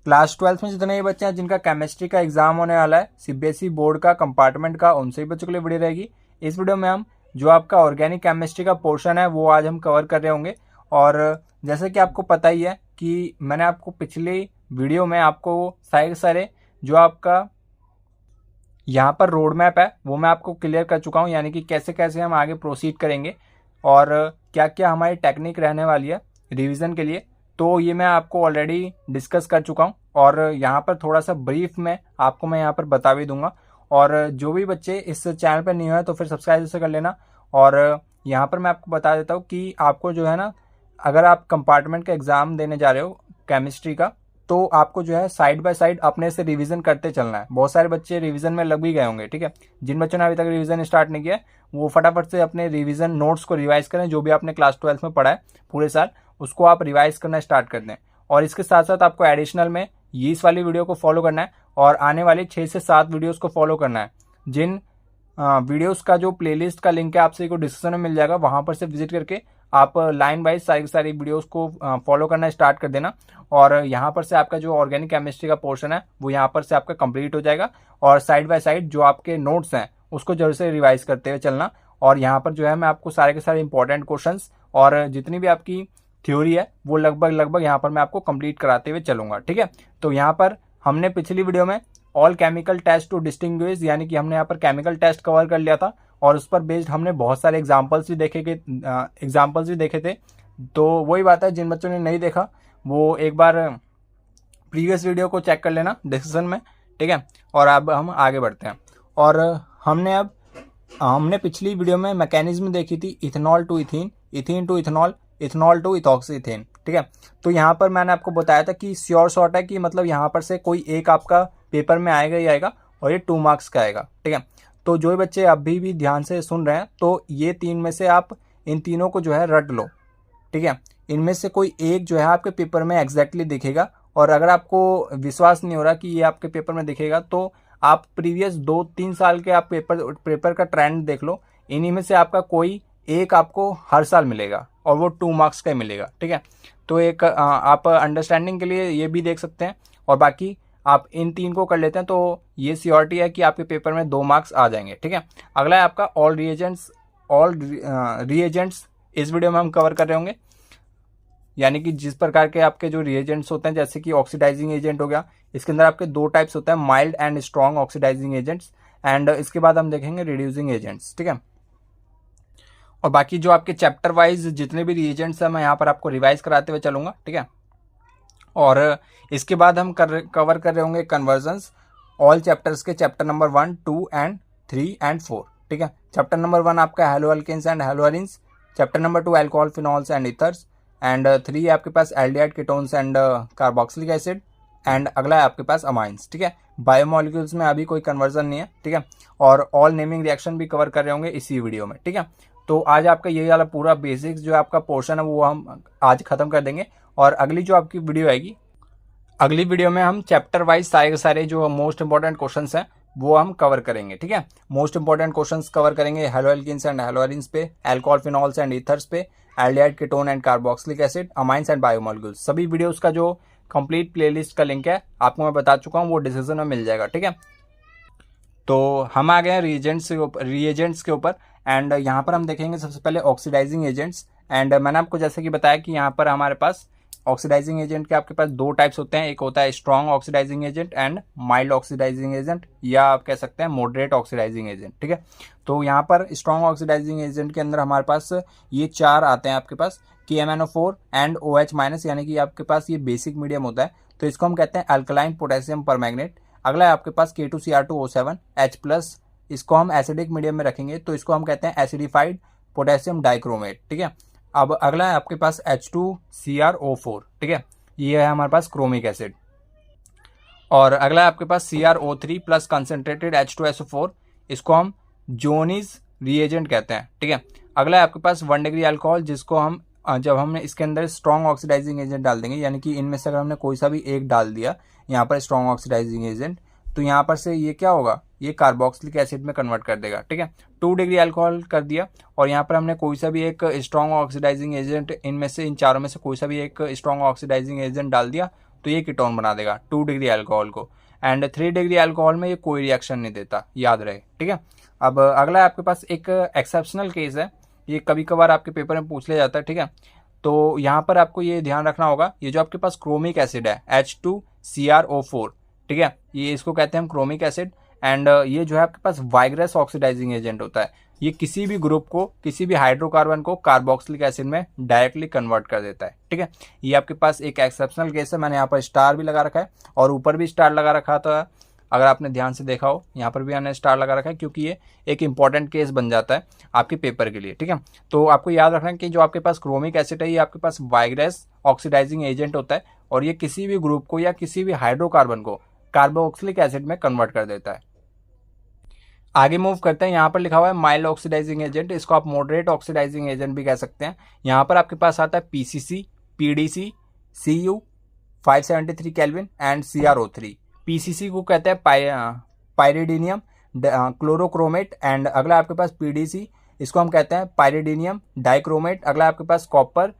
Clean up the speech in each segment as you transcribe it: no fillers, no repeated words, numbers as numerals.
Class 12th में जितने भी बच्चे हैं जिनका केमिस्ट्री का एग्जाम होने वाला है सीबीएसई बोर्ड का कंपार्टमेंट का, उन सभी बच्चों के लिए वीडियो रहेगी। इस वीडियो में हम जो आपका ऑर्गेनिक केमिस्ट्री का पोर्शन है वो आज हम कवर कर रहे होंगे। और जैसे कि आपको पता ही है कि मैंने आपको पिछली वीडियो में आपको सारे जो आपका यहाँ पर रोड मैप है वो मैं आपको क्लियर कर चुका हूँ, यानी कि कैसे कैसे हम आगे प्रोसीड करेंगे और क्या क्या हमारी टेक्निक रहने वाली है रिवीजन के लिए। तो ये मैं आपको ऑलरेडी डिस्कस कर चुका हूँ और यहाँ पर थोड़ा सा ब्रीफ में आपको मैं यहाँ पर बता भी दूंगा। और जो भी बच्चे इस चैनल पर नहीं है तो फिर सब्सक्राइब जैसे कर लेना। और यहाँ पर मैं आपको बता देता हूँ कि आपको जो है ना, अगर आप कंपार्टमेंट का एग्ज़ाम देने जा रहे हो केमिस्ट्री का, तो आपको जो है साइड बाय साइड अपने से रिवीजन करते चलना है। बहुत सारे बच्चे रिवीजन में लग भी गए होंगे, ठीक है। जिन बच्चों ने अभी तक रिवीजन स्टार्ट नहीं किया वो फटाफट से अपने रिवीजन नोट्स को रिवाइज करें। जो भी आपने क्लास 12th में पढ़ा है पूरे साल उसको आप रिवाइज करना स्टार्ट कर दें। और इसके साथ साथ आपको एडिशनल में ये इस वाली वीडियो को फॉलो करना है और आने वाले 6 से 7 वीडियोज़ को फॉलो करना है। जिन वीडियोज़ का जो प्लेलिस्ट का लिंक है आपसे को डिस्क्रिप्शन में मिल जाएगा, वहाँ पर से विजिट करके आप लाइन वाइज सारी वीडियोस को फॉलो करना स्टार्ट कर देना। और यहाँ पर से आपका जो ऑर्गेनिक केमिस्ट्री का पोर्शन है वो यहाँ पर से आपका कंप्लीट हो जाएगा। और साइड बाय साइड जो आपके नोट्स हैं उसको जरूर से रिवाइज करते हुए चलना। और यहाँ पर जो है मैं आपको सारे के सारे इंपॉर्टेंट क्वेश्चंस और जितनी भी आपकी थ्योरी है वो लगभग यहाँ पर मैं आपको कंप्लीट कराते हुए चलूंगा, ठीक है। तो यहाँ पर हमने पिछली वीडियो में all chemical test to distinguish, यानी कि हमने यहाँ पर केमिकल टेस्ट कवर कर लिया था और उस पर बेस्ड हमने बहुत सारे एग्जाम्पल्स भी देखे थे। तो वही बात है, जिन बच्चों ने नहीं देखा वो एक बार प्रीवियस वीडियो को चेक कर लेना डिस्क्रिप्शन में, ठीक है। और अब हम आगे बढ़ते हैं। और हमने पिछली वीडियो में मैकेनिज्म देखी थी ethanol to ethene, ethene to ethanol, ethanol to ethoxy ethane, ठीक है। तो यहाँ पर मैंने आपको बताया था कि श्योर शॉट है कि मतलब यहाँ पर से कोई एक आपका पेपर में आएगा ही आएगा और ये 2 मार्क्स का आएगा, ठीक है। तो जो बच्चे अभी भी ध्यान से सुन रहे हैं तो ये 3 में से आप इन तीनों को जो है रट लो, ठीक है। इनमें से कोई एक जो है आपके पेपर में एग्जैक्टली दिखेगा। और अगर आपको विश्वास नहीं हो रहा कि ये आपके पेपर में दिखेगा तो आप प्रीवियस 2-3 साल के आप पेपर का ट्रेंड देख लो। इन्हीं में से आपका कोई एक आपको हर साल मिलेगा और वो 2 मार्क्स का मिलेगा, ठीक है। तो एक आप अंडरस्टैंडिंग के लिए ये भी देख सकते हैं और बाकी आप इन 3 को कर लेते हैं तो ये श्योरिटी है कि आपके पेपर में 2 मार्क्स आ जाएंगे, ठीक है। अगला है आपका ऑल रिएजेंट्स। इस वीडियो में हम कवर कर रहे होंगे, यानी कि जिस प्रकार के आपके जो रिएजेंट्स होते हैं, जैसे कि ऑक्सीडाइजिंग एजेंट हो गया, इसके अंदर आपके 2 टाइप्स होते हैं, mild and strong oxidising agents. And इसके बाद हम देखेंगे रिड्यूसिंग एजेंट्स, ठीक है। और बाकी जो आपके चैप्टर वाइज जितने भी रिएजेंट्स हैं मैं यहाँ पर आपको रिवाइज कराते हुए चलूंगा, ठीक है। और इसके बाद हम कवर कर रहे होंगे कन्वर्जन्स, ऑल चैप्टर्स के चैप्टर नंबर 1, 2 एंड 3 एंड 4, ठीक है। चैप्टर नंबर 1 आपका halo alkanes and halo arenes, chapter number 2 alcohol phenols and ethers, and 3 आपके पास aldehyde ketones and carboxylic acid, and अगला है आपके पास अमाइंस, ठीक है। बायोमोलिक्यूल्स में अभी कोई कन्वर्जन नहीं है, ठीक है। और ऑल नेमिंग रिएक्शन भी कवर कर रहे होंगे इसी वीडियो में, ठीक है। तो आज आपका ये वाला पूरा बेसिक्स जो आपका पोर्शन है वो हम आज खत्म कर देंगे। और अगली जो आपकी वीडियो आएगी, अगली वीडियो में हम चैप्टर वाइज सारे जो मोस्ट इंपॉर्टेंट क्वेश्चंस हैं वो हम कवर करेंगे, ठीक है। मोस्ट इंपॉर्टेंट क्वेश्चंस कवर करेंगे hello alkenes and halo arenes पे, अल्कोहल फिनॉल्स एंड ईथर्स पे, aldehyde ketone and carboxylic acid, amines and biomolecules. सभी वीडियोस का जो कंप्लीट प्लेलिस्ट का लिंक है आपको मैं बता चुका हूँ, वो डिस्क्रिप्शन में मिल जाएगा, ठीक है। तो हम आ गए हैं रिएजेंट्स के ऊपर। एंड यहाँ पर हम देखेंगे सबसे पहले ऑक्सीडाइजिंग एजेंट्स। एंड मैंने आपको जैसे कि बताया कि यहाँ पर हमारे पास ऑक्सीडाइजिंग एजेंट के आपके पास 2 टाइप्स होते हैं, एक होता है strong oxidising agent and mild oxidising agent, या आप कह सकते हैं मॉडरेट ऑक्सीडाइजिंग एजेंट, ठीक है। तो यहाँ पर स्ट्रॉन्ग ऑक्सीडाइजिंग एजेंट के अंदर हमारे पास ये 4 आते हैं आपके पास, KMnO4 एंड OH-, यानी कि आपके पास ये बेसिक मीडियम होता है तो इसको हम कहते हैं अल्कलाइन पोटेशियम परमैंगनेट। अगला है आपके पास K2Cr2O7 H+, इसको हम एसिडिक मीडियम में रखेंगे तो इसको हम कहते हैं एसिडिफाइड पोटेशियम डाइक्रोमेट, ठीक है। अब अगला है आपके पास H2Cr O4, ठीक है, ये है हमारे पास क्रोमिक एसिड। और अगला है आपके पास CrO3 प्लस कंसनट्रेटेड H2SO4, इसको हम जोनीज रिएजेंट कहते हैं, ठीक है। अगला है आपके पास 1 डिग्री अल्कोहल, जिसको हम जब हमने इसके अंदर स्ट्रॉन्ग ऑक्सीडाइजिंग एजेंट डाल देंगे, यानी कि इनमें से अगर हमने कोई सा भी एक डाल दिया यहाँ पर स्ट्रॉन्ग ऑक्सीडाइजिंग एजेंट, तो यहाँ पर से ये क्या होगा, ये कार्बोक्सिलिक एसिड में कन्वर्ट कर देगा, ठीक है। 2 डिग्री अल्कोहल कर दिया और यहाँ पर हमने कोई सा भी एक स्ट्रॉन्ग ऑक्सीडाइजिंग एजेंट, इनमें से इन चारों में से कोई सा भी एक स्ट्रॉन्ग ऑक्सीडाइजिंग एजेंट डाल दिया तो ये कीटोन बना देगा 2 डिग्री अल्कोहल को। एंड 3 डिग्री अल्कोहल में ये कोई रिएक्शन नहीं देता, याद रहे, ठीक है। अब अगला आपके पास एक एक्सेप्शनल केस है, ये कभी कभार आपके पेपर में पूछ लिया जाता है, ठीक है। तो यहाँ पर आपको ये ध्यान रखना होगा, ये जो आपके पास क्रोमिक एसिड है H2CrO4, ठीक है, ये इसको कहते हैं हम क्रोमिक एसिड। एंड ये जो है आपके पास वाइग्रस ऑक्सीडाइजिंग एजेंट होता है, ये किसी भी ग्रुप को, किसी भी हाइड्रोकार्बन को कार्बोक्सिलिक एसिड में डायरेक्टली कन्वर्ट कर देता है, ठीक है। ये आपके पास एक एक्सेप्शनल केस है, मैंने यहाँ पर स्टार भी लगा रखा है और ऊपर भी स्टार लगा रखा था, अगर आपने ध्यान से देखा हो यहाँ पर भी मैंने स्टार लगा रखा है, क्योंकि ये एक इंपॉर्टेंट केस बन जाता है आपके पेपर के लिए, ठीक है। तो आपको याद रखना है कि जो आपके पास क्रोमिक एसिड है ये आपके पास वाइग्रस ऑक्सीडाइजिंग एजेंट होता है और ये किसी भी ग्रुप को या किसी भी हाइड्रोकार्बन को कार्बोक्सिलिक एसिड में कन्वर्ट कर देता है। आगे मूव करते हैं, यहाँ पर लिखा हुआ है माइल्ड ऑक्सीडाइजिंग एजेंट, इसको आप मॉडरेट ऑक्सीडाइजिंग एजेंट भी कह सकते हैं। यहाँ पर आपके पास आता है PCC, PDC, Cu 573 kelvin and CrO3। PCC को कहते हैं पायरिडीनियम क्लोरोक्रोमेट, एंड अगला आपके पास PDC, इसको हम कहते हैं पायरिडीनियम डाइक्रोमेट। अगला आपके पास कॉपर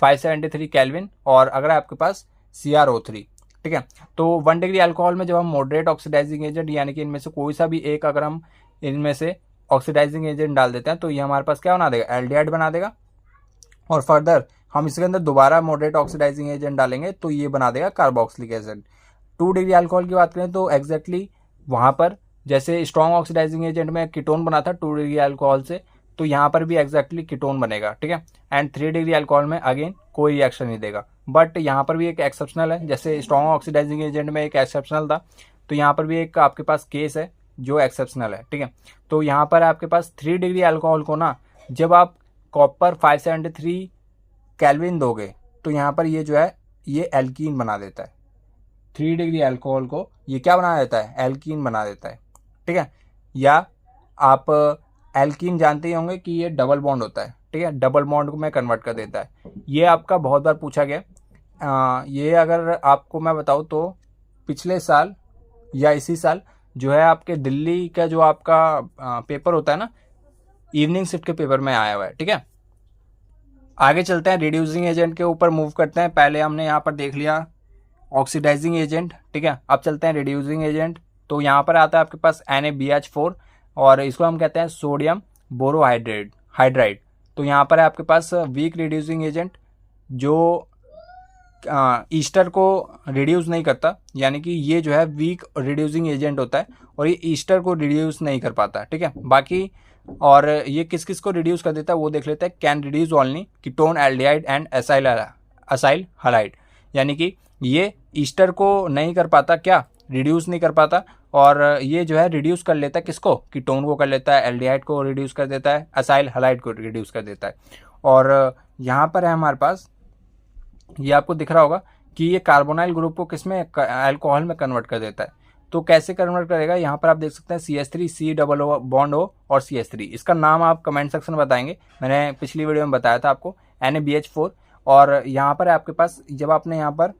573 केल्विन और अगला आपके पास CrO3, ठीक है। तो 1 डिग्री अल्कोहल में जब हम मॉडरेट ऑक्सीडाइजिंग एजेंट यानी कि इनमें से कोई सा भी एक अगर हम इनमें से ऑक्सीडाइजिंग एजेंट डाल देते हैं तो ये हमारे पास क्या बना देगा, एल्डिहाइड बना देगा। और फर्दर हम इसके अंदर दोबारा मॉडरेट ऑक्सीडाइजिंग एजेंट डालेंगे तो ये बना देगा कार्बोक्सिलिक एसिड। 2 डिग्री अल्कोहल की बात करें तो एग्जैक्टली वहाँ पर जैसे स्ट्रॉन्ग ऑक्सीडाइजिंग एजेंट में कीटोन बना था 2 डिग्री अल्कोहल से, तो यहाँ पर भी एग्जैक्टली कीटोन बनेगा, ठीक है। एंड 3 डिग्री अल्कोहल में अगेन कोई रिएक्शन नहीं देगा, बट यहाँ पर भी एक एक्सेप्शनल है, जैसे स्ट्रॉन्ग ऑक्सीडाइजिंग एजेंट में एक एक्सेप्शनल था, तो यहाँ पर भी एक आपके पास केस है जो एक्सेप्शनल है, ठीक है। तो यहाँ पर आपके पास 3 डिग्री अल्कोहल को ना जब आप कॉपर 573 केल्विन दोगे तो यहाँ पर ये जो है ये एल्कीन बना देता है। 3 डिग्री अल्कोहल को ये क्या बना देता है, एल्कीन बना देता है, ठीक है। या आप एल्कीन जानते ही होंगे कि ये डबल बॉन्ड होता है, ठीक है, डबल बॉन्ड को मैं कन्वर्ट कर देता है। ये आपका बहुत बार पूछा गया, ये अगर आपको मैं बताऊँ तो पिछले साल या इसी साल जो है आपके दिल्ली का जो आपका पेपर होता है ना, इवनिंग शिफ्ट के पेपर में आया हुआ है, ठीक है। आगे चलते हैं, रिड्यूसिंग एजेंट के ऊपर मूव करते हैं। पहले हमने यहाँ पर देख लिया ऑक्सीडाइजिंग एजेंट, ठीक है। अब चलते हैं रिड्यूसिंग एजेंट। तो यहाँ पर आता है आपके पास NaBH4 और इसको हम कहते हैं सोडियम बोरोहाइड्राइड। तो यहाँ पर है आपके पास वीक रिड्यूसिंग एजेंट जो ईस्टर को रिड्यूस नहीं करता, यानी कि ये जो है वीक रिड्यूसिंग एजेंट होता है और ये ईस्टर को रिड्यूस नहीं कर पाता, ठीक है। बाकी और ये किस किस को रिड्यूस कर देता है वो देख लेते हैं। Can reduce only ketone aldehyde and acyl halide, यानी कि ये ईस्टर को नहीं कर पाता, क्या रिड्यूस नहीं कर पाता, और ये जो है रिड्यूस कर लेता है किसको, कीटोन को कर लेता है, एल्डिहाइड को रिड्यूस कर देता है, असाइल हैलाइड को रिड्यूस कर देता है। और यहाँ पर है हमारे पास, ये आपको दिख रहा होगा कि ये कार्बोनाइल ग्रुप को किसमें, अल्कोहल में कन्वर्ट कर देता है। तो कैसे कन्वर्ट करेगा, यहाँ पर आप देख सकते हैं CH3 C बॉन्ड O और CH3, इसका नाम आप कमेंट सेक्शन में बताएंगे, मैंने पिछली वीडियो में बताया था आपको, NaBH4। और यहाँ पर आपके पास जब आपने यहाँ पर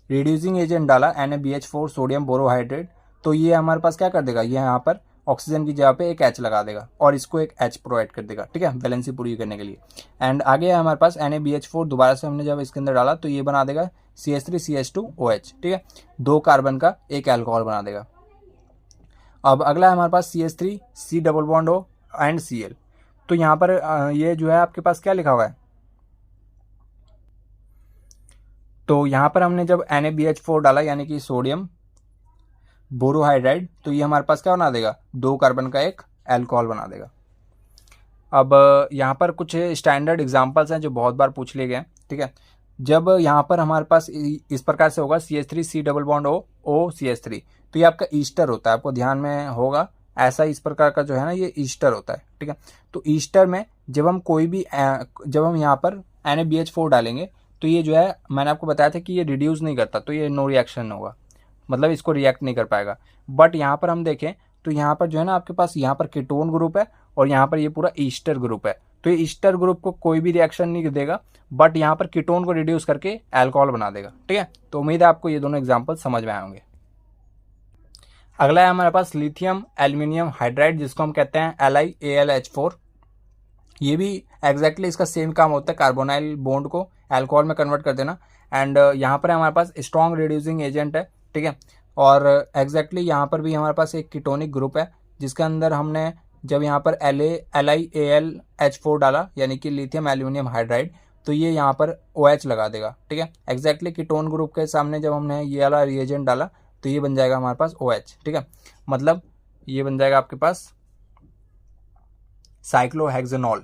रिड्यूसिंग एजेंट डाला NaBH4 सोडियम बोरोहाइड्रेट, तो ये हमारे पास क्या कर देगा, ये यहाँ पर ऑक्सीजन की जगह पे एक H लगा देगा और इसको एक H प्रोवाइड कर देगा, ठीक है, वैलेंसी पूरी करने के लिए। एंड आगे है हमारे पास NaBH4, दोबारा से हमने जब इसके अंदर डाला तो ये बना देगा CH3 CH2OH, ठीक है, 2 कार्बन का एक अल्कोहल बना देगा। अब अगला है हमारे पास CH3 C double bond O and Cl। तो यहाँ पर ये जो है आपके पास क्या लिखा हुआ है, तो यहाँ पर हमने जब NaBH4 डाला यानी कि सोडियम बोरोहाइड्राइड, तो ये हमारे पास क्या बना देगा, 2 कार्बन का एक अल्कोहल बना देगा। अब यहाँ पर कुछ स्टैंडर्ड एग्जांपल्स हैं जो बहुत बार पूछ लिए गए, ठीक है। जब यहाँ पर हमारे पास इस प्रकार से होगा CH3 C double bond O CH3, तो ये आपका ईस्टर होता है, आपको ध्यान में होगा, ऐसा इस प्रकार का जो है ना ये ईस्टर होता है, ठीक है। तो ईस्टर में जब हम कोई भी जब हम यहाँ पर NaBH4 डालेंगे तो ये जो है मैंने आपको बताया था कि ये रिड्यूस नहीं करता, तो ये नो रिएक्शन होगा, मतलब इसको रिएक्ट नहीं कर पाएगा। बट यहाँ पर हम देखें तो यहाँ पर जो है ना आपके पास यहाँ पर कीटोन ग्रुप है और यहाँ पर ये पूरा ईस्टर ग्रुप है, तो ये ईस्टर ग्रुप को कोई भी रिएक्शन नहीं देगा, बट यहाँ पर कीटोन को रिड्यूस करके अल्कोहल बना देगा, ठीक है। तो उम्मीद है आपको ये दोनों एग्जाम्पल समझ में आए होंगे। अगला है हमारे पास लिथियम एल्यूमिनियम हाइड्राइड, जिसको हम कहते हैं LiAlH4। ये भी एग्जैक्टली इसका सेम काम होता है, कार्बोनाइल बॉन्ड को अल्कोहल में कन्वर्ट कर देना। एंड यहाँ पर हमारे पास स्ट्रॉन्ग रिड्यूसिंग एजेंट है, ठीक है। और एग्जैक्टली यहाँ पर भी हमारे पास एक कीटोनिक ग्रुप है जिसके अंदर हमने जब यहाँ पर LiAlH4 डाला यानी कि लिथियम एल्यूमिनियम हाइड्राइड, तो ये यहाँ पर OH लगा देगा, ठीक है। एग्जैक्टली कीटोन ग्रुप के सामने जब हमने ये वाला रिएजेंट डाला तो ये बन जाएगा हमारे पास OH, ठीक है। मतलब ये बन जाएगा आपके पास साइक्लोहेक्सेनॉल।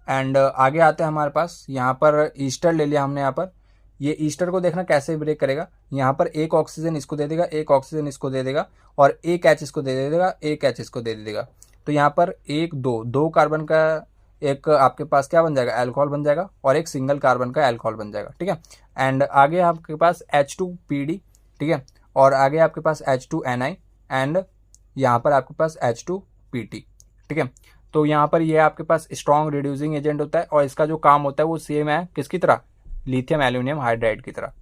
एंड आगे आते हैं हमारे पास यहाँ पर ईस्टर ले लिया हमने। यहाँ पर ये ईस्टर को देखना कैसे ब्रेक करेगा। यहाँ पर एक ऑक्सीजन इसको दे देगा, एक ऑक्सीजन इसको दे देगा और एक H इसको दे देगा, एक H इसको दे देगा। तो यहाँ पर एक दो कार्बन का एक आपके पास क्या बन जाएगा, अल्कोहल बन जाएगा और एक सिंगल कार्बन का अल्कोहल बन जाएगा, ठीक है। एंड आगे आपके पास H2PD, ठीक है। और आगे आपके पास H2Ni एंड यहाँ पर आपके पास H2PT, ठीक है। तो यहाँ पर ये आपके पास स्ट्रॉन्ग रिड्यूसिंग एजेंट होता है और इसका जो काम होता है वो सेम है किसकी तरह, लिथियम एल्यूमिनियम हाइड्राइड की तरह।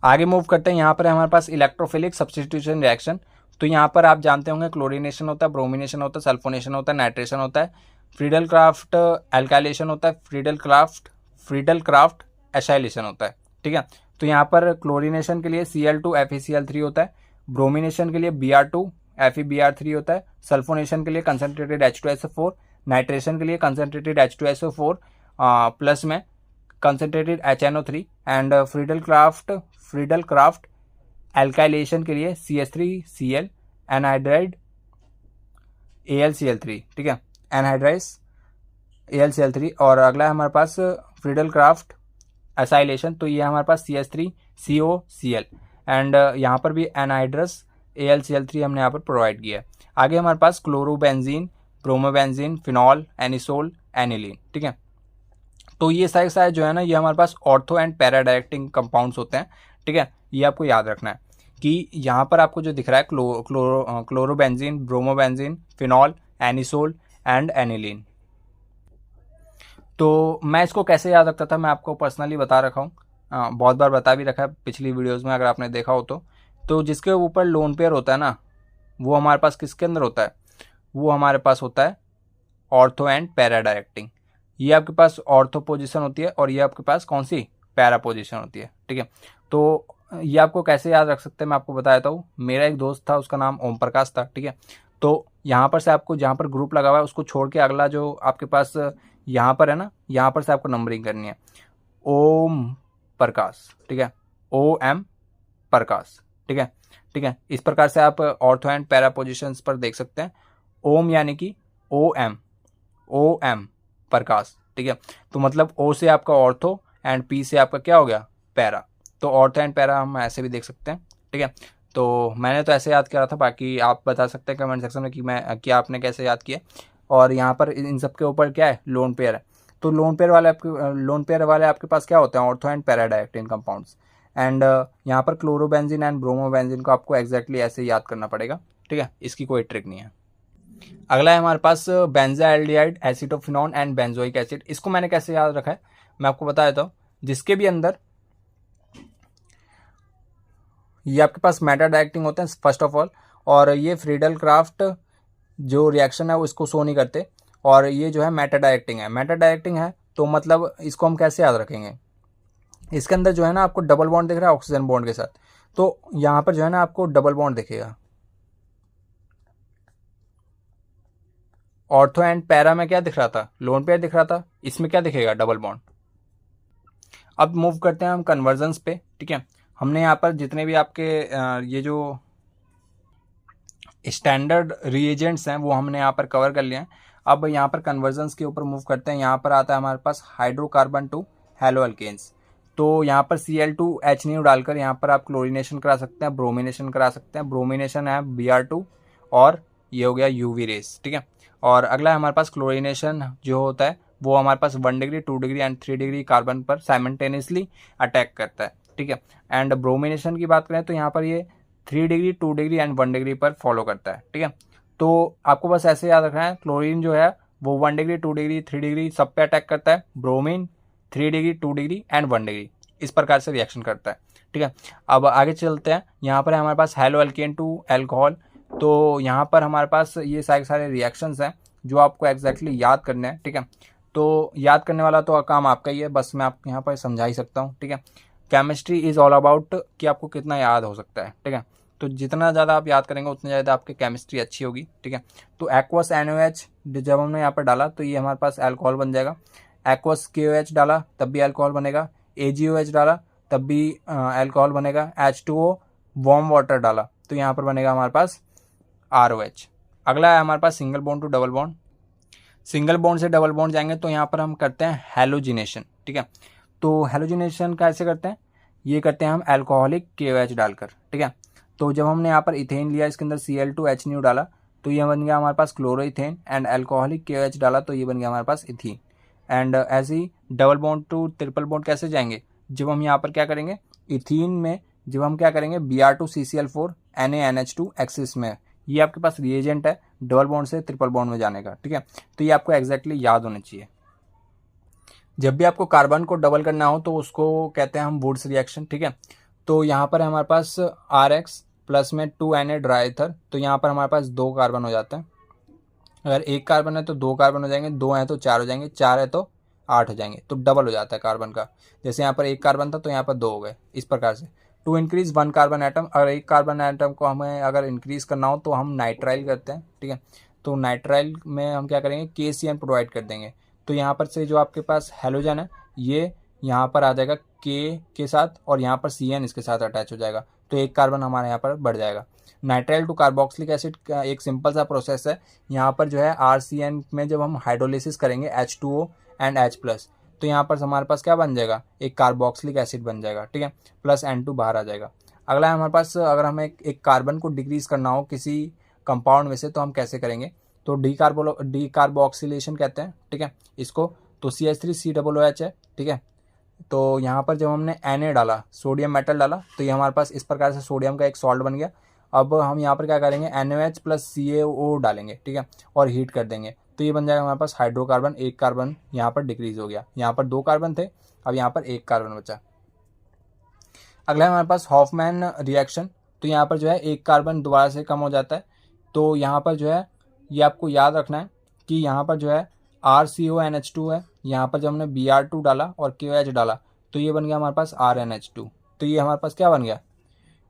आगे मूव करते हैं। यहाँ पर हमारे पास इलेक्ट्रोफिलिक सब्स्टिट्यूशन रिएक्शन। तो यहाँ पर आप जानते होंगे क्लोरीनेशन होता है, ब्रोमिनेशन होता है, सल्फोनेशन होता है, नाइट्रेशन होता है, फ्रीडल क्राफ्ट एल्काइलेशन होता है, फ्रीडल क्राफ्ट एसाइलेशन होता है, ठीक है। तो यहाँ पर क्लोरीनेशन के लिए Cl2 FeCl3 होता है, ब्रोमिनेशन के लिए Br2 FeBr3 होता है, सल्फोनेशन के लिए कंसनट्रेटेड H2SO4, नाइट्रेशन के लिए कंसनट्रेटेड H2SO4 प्लस में concentrated HNO3 and Friedel craft alkylation के लिए CH3Cl एनहाइड्राइड AlCl3, ठीक है, एनहाइड्राइज AlCl3। और अगला है हमारे पास फ्रीडल क्राफ्ट एसाइलेशन। तो ये हमारे पास CH3COCl एंड यहाँ पर भी एनहाइड्रस AlCl3 हमने यहाँ पर प्रोवाइड किया है। आगे हमारे पास chlorobenzene, bromobenzene, phenol, anisole, aniline, ठीक है। तो ये सारे जो है ना ये हमारे पास ortho and para directing compounds होते हैं, ठीक है। ये आपको याद रखना है कि यहाँ पर आपको जो दिख रहा है chlorobenzene, bromobenzene, phenol, anisole and aniline. तो मैं इसको कैसे याद रखता था मैं आपको पर्सनली बता रखा हूँ, बहुत बार बता भी रखा है पिछली वीडियोज़ में अगर आपने देखा हो तो जिसके ऊपर लोन पेयर होता है ना वो हमारे पास किसके अंदर होता है, वो हमारे पास होता है ऑर्थो एंड पैरा डायरेक्टिंग। ये आपके पास ऑर्थो पोजीशन होती है और ये आपके पास कौन सी, पैरा पोजीशन होती है, ठीक है। तो ये आपको कैसे याद रख सकते हैं मैं आपको बता देता हूँ। मेरा एक दोस्त था उसका नाम ओम प्रकाश था, ठीक है। तो यहाँ पर से आपको जहाँ पर ग्रुप लगा हुआ है उसको छोड़ के अगला जो आपके पास यहाँ पर है ना, यहाँ पर से आपको नंबरिंग करनी है, ओम प्रकाश, ठीक है, OM प्रकाश, ठीक है, ठीक है। इस प्रकार से आप ऑर्थो एंड पैरा पोजिशंस पर देख सकते हैं। ओम यानी कि OM प्रकाश, ठीक है। तो मतलब O से आपका ऑर्थो एंड P से आपका क्या हो गया, पैरा। तो ऑर्थो एंड पैरा हम ऐसे भी देख सकते हैं, ठीक है। तो मैंने तो ऐसे याद किया था, बाकी आप बता सकते हैं कमेंट सेक्शन में कि आपने कैसे याद किया। और यहाँ पर इन सब के ऊपर क्या है, लोन पेयर है। तो लोन पेयर वाले आपके पास क्या होते हैं, ortho and para directing compounds. And यहाँ पर क्लोरोबेंजीन एंड ब्रोमोबेंजीन को आपको एग्जैक्टली ऐसे याद करना पड़ेगा, ठीक है, इसकी कोई ट्रिक नहीं है। अगला है हमारे पास benzaldehyde, acetophenone and benzoic acid. इसको मैंने कैसे याद रखा है मैं आपको बता देता हूँ। जिसके भी अंदर ये आपके पास मेटा डायरेक्टिंग होते हैं फर्स्ट ऑफ ऑल, और ये फ्रीडल क्राफ्ट जो रिएक्शन है वो इसको शो नहीं करते, और ये जो है मेटा डायरेक्टिंग है। तो मतलब इसको हम कैसे याद रखेंगे, इसके अंदर जो है ना आपको डबल बॉन्ड दिख रहा है ऑक्सीजन बॉन्ड के साथ, तो यहाँ पर जो है ना आपको डबल बॉन्ड दिखेगा। ऑर्थो एंड पैरा में क्या दिख रहा था, लोन पेयर दिख रहा था, इसमें क्या दिखेगा, डबल बॉन्ड। अब मूव करते हैं हम कन्वर्जन्स पे, ठीक है। हमने यहाँ पर जितने भी आपके ये जो स्टैंडर्ड रिएजेंट्स हैं वो हमने यहाँ पर कवर कर लिए हैं। अब यहाँ पर कन्वर्जन्स के ऊपर मूव करते हैं। यहाँ पर आता है हमारे पास हाइड्रोकार्बन टू हेलो अल्केन्स। तो यहाँ पर Cl2H डालकर यहाँ पर आप क्लोरीनेशन करा सकते हैं, ब्रोमिनेशन करा सकते हैं। ब्रोमिनेशन है Br2 और ये हो गया UV रेस, ठीक है। और अगला है हमारे पास क्लोरीनेशन जो होता है वो हमारे पास 1 degree, 2 degree and 3 degree carbon पर साइमल्टेनियसली अटैक करता है, ठीक है। एंड ब्रोमिनेशन की बात करें तो यहाँ पर ये 3 डिग्री, 2 डिग्री एंड 1 डिग्री पर फॉलो करता है, ठीक है। तो आपको बस ऐसे याद रखना है, क्लोरीन जो है वो 1 डिग्री, 2 डिग्री, 3 डिग्री सब पे अटैक करता है। Bromine 3 degree, 2 degree and 1 degree इस प्रकार से रिएक्शन करता है, ठीक है। अब आगे चलते हैं। यहाँ पर है हमारे पास हेलो अल्केन टू अल्कोहल। तो यहाँ पर हमारे पास ये सारे रिएक्शंस हैं जो आपको एग्जैक्टली याद करने हैं, ठीक है। तो याद करने वाला तो काम आपका ही है, बस मैं आपको यहाँ पर समझा ही सकता हूँ, ठीक है। केमिस्ट्री इज़ ऑल अबाउट कि आपको कितना याद हो सकता है, ठीक है। तो जितना ज़्यादा आप याद करेंगे उतनी ज़्यादा आपकी केमिस्ट्री अच्छी होगी, ठीक है। तो एक्वस NaOH जब हमने यहाँ पर डाला तो ये हमारे पास अल्कोहल बन जाएगा। एक्वस KOH डाला तब भी अल्कोहल बनेगा। AgOH डाला तब भी अल्कोहल बनेगा। H2O वार्म वाटर डाला तो यहाँ पर बनेगा हमारे पास ROH। अगला है हमारे पास single bond to double bond. Single bond से डबल बॉन्ड जाएंगे तो यहाँ पर हम करते हैं हैलोजिनेशन, ठीक है। तो हैलोजिनेशन कैसे करते हैं, ये करते हैं हम अल्कोहलिक KOH डालकर, ठीक है। तो जब हमने यहाँ पर इथेन लिया, इसके अंदर Cl2H डाला तो ये बन गया हमारे पास क्लोरोइथेन, एंड अल्कोहलिक KOH डाला तो ये बन गया हमारे पास इथीन। एंड ऐसे ही double bond to triple bond कैसे जाएंगे, जब हम यहाँ पर क्या करेंगे, इथीन में जब हम क्या करेंगे Br2CCl4 NaNH2 एक्सिस में, ये आपके पास रिएजेंट है डबल बॉन्ड से ट्रिपल बॉन्ड में जाने का, ठीक है। तो ये आपको एग्जैक्टली याद होना चाहिए। जब भी आपको कार्बन को डबल करना हो तो उसको कहते हैं हम वुड्स रिएक्शन, ठीक है। तो यहाँ पर हमारे पास RX प्लस में 2Na ड्राईथर, तो यहाँ पर हमारे पास 2 कार्बन हो जाते हैं। अगर 1 कार्बन है तो 2 कार्बन हो जाएंगे, 2 है तो 4 हो जाएंगे, 4 है तो 8 हो जाएंगे, तो डबल हो जाता है कार्बन का। जैसे यहाँ पर 1 कार्बन था तो यहाँ पर 2 हो गए, इस प्रकार से। टू इंक्रीज 1 कार्बन एटम, अगर 1 कार्बन एटम को हमें अगर इंक्रीज करना हो तो हम नाइट्राइल करते हैं, ठीक है। तो नाइट्राइल में हम क्या करेंगे KCN प्रोवाइड कर देंगे। तो यहाँ पर से जो आपके पास हेलोजन है ये यहाँ पर आ जाएगा K के साथ, और यहाँ पर CN इसके साथ अटैच हो जाएगा, तो 1 कार्बन हमारे यहाँ पर बढ़ जाएगा। नाइट्राइल टू कार्बोक्सिलिक एसिड का एक सिंपल सा प्रोसेस है। यहाँ पर जो है RCN में जब हम हाइड्रोलिसिस करेंगे H2O एंड H+, तो यहाँ पर हमारे पास क्या बन जाएगा, एक कार्बोक्सिलिक एसिड बन जाएगा, ठीक है, प्लस N2 बाहर आ जाएगा। अगला है हमारे पास, अगर हमें एक कार्बन को डिक्रीज करना हो किसी कंपाउंड में से तो हम कैसे करेंगे, तो डीकार्बोक्सिलेशन कहते हैं, ठीक है इसको। तो CH3COOH है, ठीक है। तो यहाँ पर जब हमने Na डाला, सोडियम मेटल डाला, तो ये हमारे पास इस प्रकार से सोडियम का एक सॉल्ट बन गया। अब हम यहाँ पर क्या करेंगे, NaOH प्लस CaO डालेंगे, ठीक है, और हीट कर देंगे, तो ये बन जाएगा हमारे पास हाइड्रोकार्बन। 1 कार्बन यहाँ पर डिक्रीज हो गया, यहाँ पर 2 कार्बन थे, अब यहाँ पर 1 कार्बन बचा। अगला है हमारे पास हॉफमैन रिएक्शन। तो यहाँ पर जो है 1 कार्बन दोबारा से कम हो जाता है, तो यहाँ पर जो है ये आपको याद रखना है कि यहाँ पर जो है RCONH2 है, यहाँ पर जब हमने Br2 डाला और KOH डाला तो ये बन गया हमारे पास RNH2। तो ये हमारे पास क्या बन गया,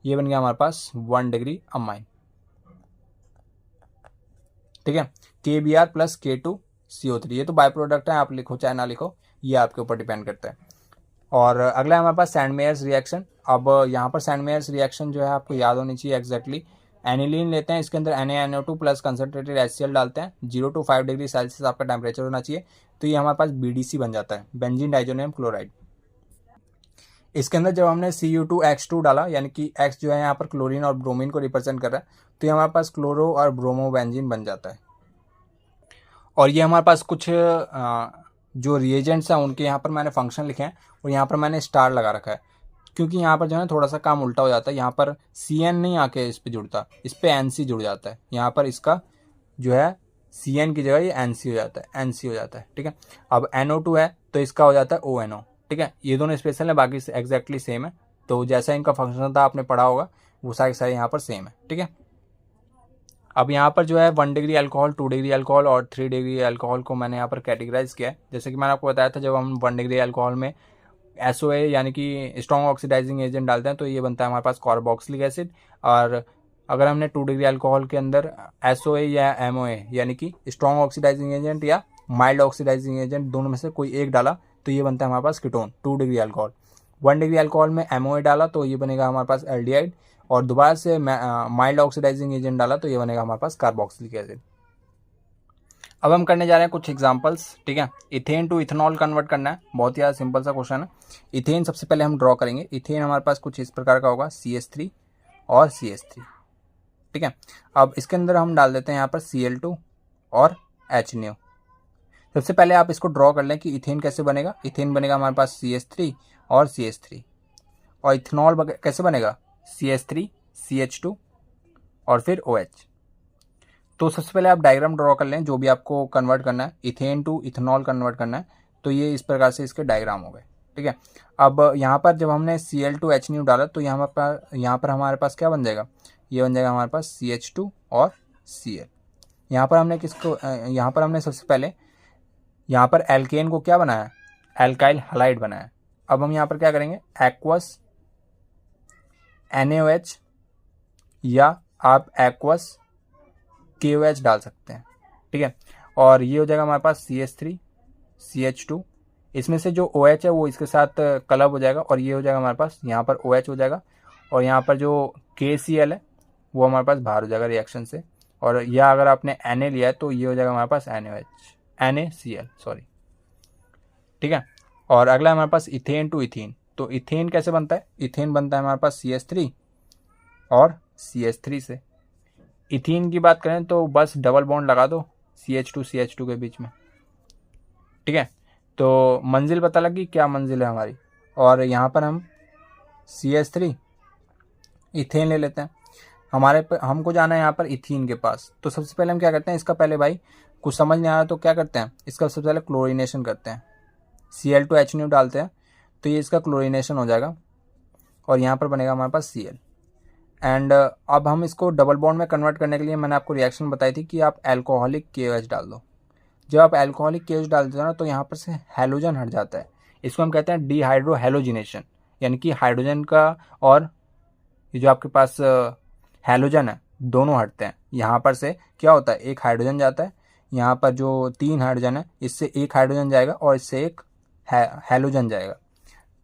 ये बन गया हमारे पास 1 डिग्री अमाइन, ठीक है। KBr प्लस K2CO3, ये तो बाय प्रोडक्ट है, आप लिखो चाहे ना लिखो, ये आपके ऊपर डिपेंड करता है। और अगला है हमारे पास सैंडमेयर्स रिएक्शन। अब यहाँ पर सैंडमेयर्स रिएक्शन जो है आपको याद होनी चाहिए एग्जैक्टली। एनिलीन लेते हैं, इसके अंदर NaNO2 प्लस कंसनट्रेटेड HCl डालते हैं, 0 to 5 डिग्री सेल्सियस आपका टेम्परेचर होना चाहिए, तो ये हमारे पास BDC बन जाता है, बेंजीन डाइजोनियम क्लोराइड। इसके अंदर जब हमने Cu2H2 डाला, यानी कि X जो है यहाँ पर क्लोरीन और ब्रोमीन को रिप्रेजेंट कर रहा है, तो ये हमारे पास क्लोरो और ब्रोमो बेंजीन बन जाता है। और ये हमारे पास कुछ जो रिएजेंट्स हैं उनके यहाँ पर मैंने फंक्शन लिखे हैं, और यहाँ पर मैंने स्टार लगा रखा है, क्योंकि यहाँ पर जो है थोड़ा सा काम उल्टा हो जाता है। यहाँ पर CN नहीं आके इस पे जुड़ता, इस पे NC जुड़ जाता है। यहाँ पर इसका जो है CN की जगह ये NC हो जाता है, NC हो जाता है, ठीक है। अब NO2 है तो इसका हो जाता है ONO, ठीक है। ये दोनों स्पेशल है, बाकी एग्जैक्टली सेम है। तो जैसा इनका फंक्शन था आपने पढ़ा होगा, वो सारे यहाँ पर सेम है, ठीक है। अब यहाँ पर जो है 1 डिग्री अल्कोहल, 2 डिग्री अल्कोहल और 3 डिग्री अल्कोहल को मैंने यहाँ पर कैटेगराइज किया है। जैसे कि मैंने आपको बताया था, जब हम 1 डिग्री अल्कोहल में SOA यानी कि स्ट्रॉन्ग ऑक्सीडाइजिंग एजेंट डालते हैं तो ये बनता है हमारे पास कार्बोक्सिलिक एसिड। और अगर हमने 2 डिग्री अल्कोहल के अंदर SOA या MOA यानी कि स्ट्रॉन्ग ऑक्सीडाइजिंग एजेंट या माइल्ड ऑक्सीडाइजिंग एजेंट, दोनों में से कोई एक डाला तो ये बनता है हमारे पास ketone, 2 degree alcohol. 1 degree alcohol में MOA डाला तो ये बनेगा हमारे पास एल्डिहाइड, और दोबारा से माइल्ड ऑक्सीडाइजिंग एजेंट डाला तो ये बनेगा हमारे पास कार्बोक्सिलिक एसिड। अब हम करने जा रहे हैं कुछ एग्जांपल्स, ठीक है। इथेन टू इथेनॉल कन्वर्ट करना है, बहुत ही ज़्यादा सिंपल सा क्वेश्चन है। इथेन सबसे पहले हम ड्रॉ करेंगे। इथेन हमारे पास कुछ इस प्रकार का होगा, CH3 और CH3, ठीक है। अब इसके अंदर हम डाल देते हैं यहाँ पर Cl2 और HNO। सबसे पहले आप इसको ड्रॉ कर लें कि इथेन कैसे बनेगा। इथेन बनेगा हमारे पास CH3 और CH3, और इथेनॉल कैसे बनेगा, CH3 CH2 और फिर OH। तो सबसे पहले आप डायग्राम ड्रॉ कर लें, जो भी आपको कन्वर्ट करना है, इथेन टू इथेनॉल कन्वर्ट करना है, तो ये इस प्रकार से इसके डायग्राम हो गए, ठीक है। अब यहाँ पर जब हमने Cl2HNO डाला तो यहाँ पर हमारे पास क्या बन जाएगा, ये बन जाएगा हमारे पास CH2 और Cl। यहाँ पर हमने सबसे पहले यहाँ पर एल्केन को क्या बनाया, एल्काइल हलाइड बनाया। अब हम यहाँ पर क्या करेंगे, एक्वस NaOH या आप एक्वस KOH डाल सकते हैं, ठीक है। और ये हो जाएगा हमारे पास CH3 CH2, इसमें से जो OH है वो इसके साथ क्लब हो जाएगा और ये हो जाएगा हमारे पास, यहाँ पर OH हो जाएगा और यहाँ पर जो KCl है वो हमारे पास बाहर हो जाएगा रिएक्शन से। और या अगर आपने Na लिया है तो ये हो जाएगा हमारे पास NaCl, सॉरी, ठीक है। और अगला हमारे पास इथेन टू इथीन। तो इथेन कैसे बनता है, इथेन बनता है हमारे पास CH3 और CH3 से। इथीन की बात करें तो बस डबल बॉन्ड लगा दो CH2 के बीच में, ठीक है। तो मंजिल पता लगी क्या मंजिल है हमारी। और यहाँ पर हम CH3 इथेन ले लेते हैं, हमको जाना है यहाँ पर इथीन के पास। तो सबसे पहले हम क्या करते हैं, इसका पहले भाई कुछ समझ नहीं आ रहा तो क्या करते हैं, इसका सबसे पहले क्लोरीनेशन करते हैं, Cl2H डालते हैं तो ये इसका क्लोरीनेशन हो जाएगा और यहाँ पर बनेगा हमारे पास Cl। एंड अब हम इसको डबल बॉन्ड में कन्वर्ट करने के लिए मैंने आपको रिएक्शन बताई थी कि आप एल्कोहलिक KOH डाल दो। जब आप एल्कोहलिक KOH डालते हो ना तो यहाँ पर से हैलोजन हट जाता है, इसको हम कहते हैं डिहाइड्रो हैलोजिनेशन, यानी कि हाइड्रोजन का और ये जो आपके पास हैलोजन है दोनों हटते हैं। यहाँ पर से क्या होता है, एक हाइड्रोजन जाता है, यहाँ पर जो 3 हाइड्रोजन है इससे एक हाइड्रोजन जाएगा और इससे एक हैलोजन जाएगा,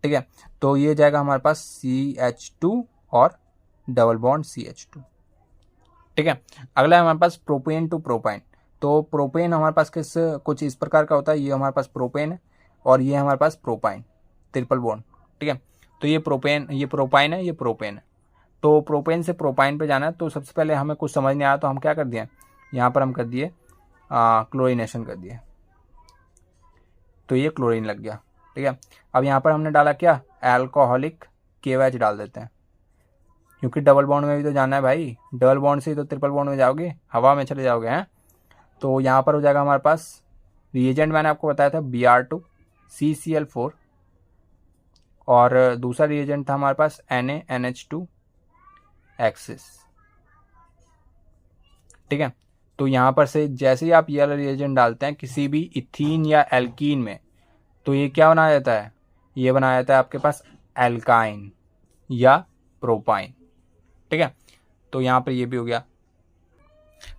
ठीक है। तो ये जाएगा हमारे पास CH2 और डबल बॉन्ड CH2, ठीक है। अगला है हमारे पास प्रोपेन टू प्रोपाइन। तो प्रोपेन हमारे पास कुछ इस प्रकार का होता है, ये हमारे पास प्रोपेन है और ये हमारे पास प्रोपाइन, ट्रिपल बॉन्ड, ठीक है। तो ये प्रोपेन, ये प्रोपाइन है, ये प्रोपेन है। तो प्रोपेन से प्रोपाइन पे जाना है तो सबसे पहले हमें कुछ समझ नहीं आया तो हम क्या कर दिए, यहाँ पर हम कर दिए क्लोरीनेशन कर दिए, तो ये क्लोरीन लग गया, ठीक है। अब यहाँ पर हमने डाला क्या, एल्कोहलिक KOH डाल देते हैं, क्योंकि डबल बॉन्ड में भी तो जाना है भाई, डबल बॉन्ड से ही तो ट्रिपल बॉन्ड में जाओगे, हवा में चले जाओगे हैं। तो यहाँ पर हो जाएगा हमारे पास रिएजेंट, मैंने आपको बताया था Br2 CCl4 और दूसरा रिएजेंट था हमारे पास NaNH2 एक्सिस, ठीक है। तो यहाँ पर से जैसे ही आप ये वाला रिएजेंट डालते हैं किसी भी इथीन या एल्कीन में तो ये क्या बना देता है, ये बना देता है आपके पास एल्काइन या प्रोपाइन, ठीक है। तो यहाँ पर ये भी हो गया।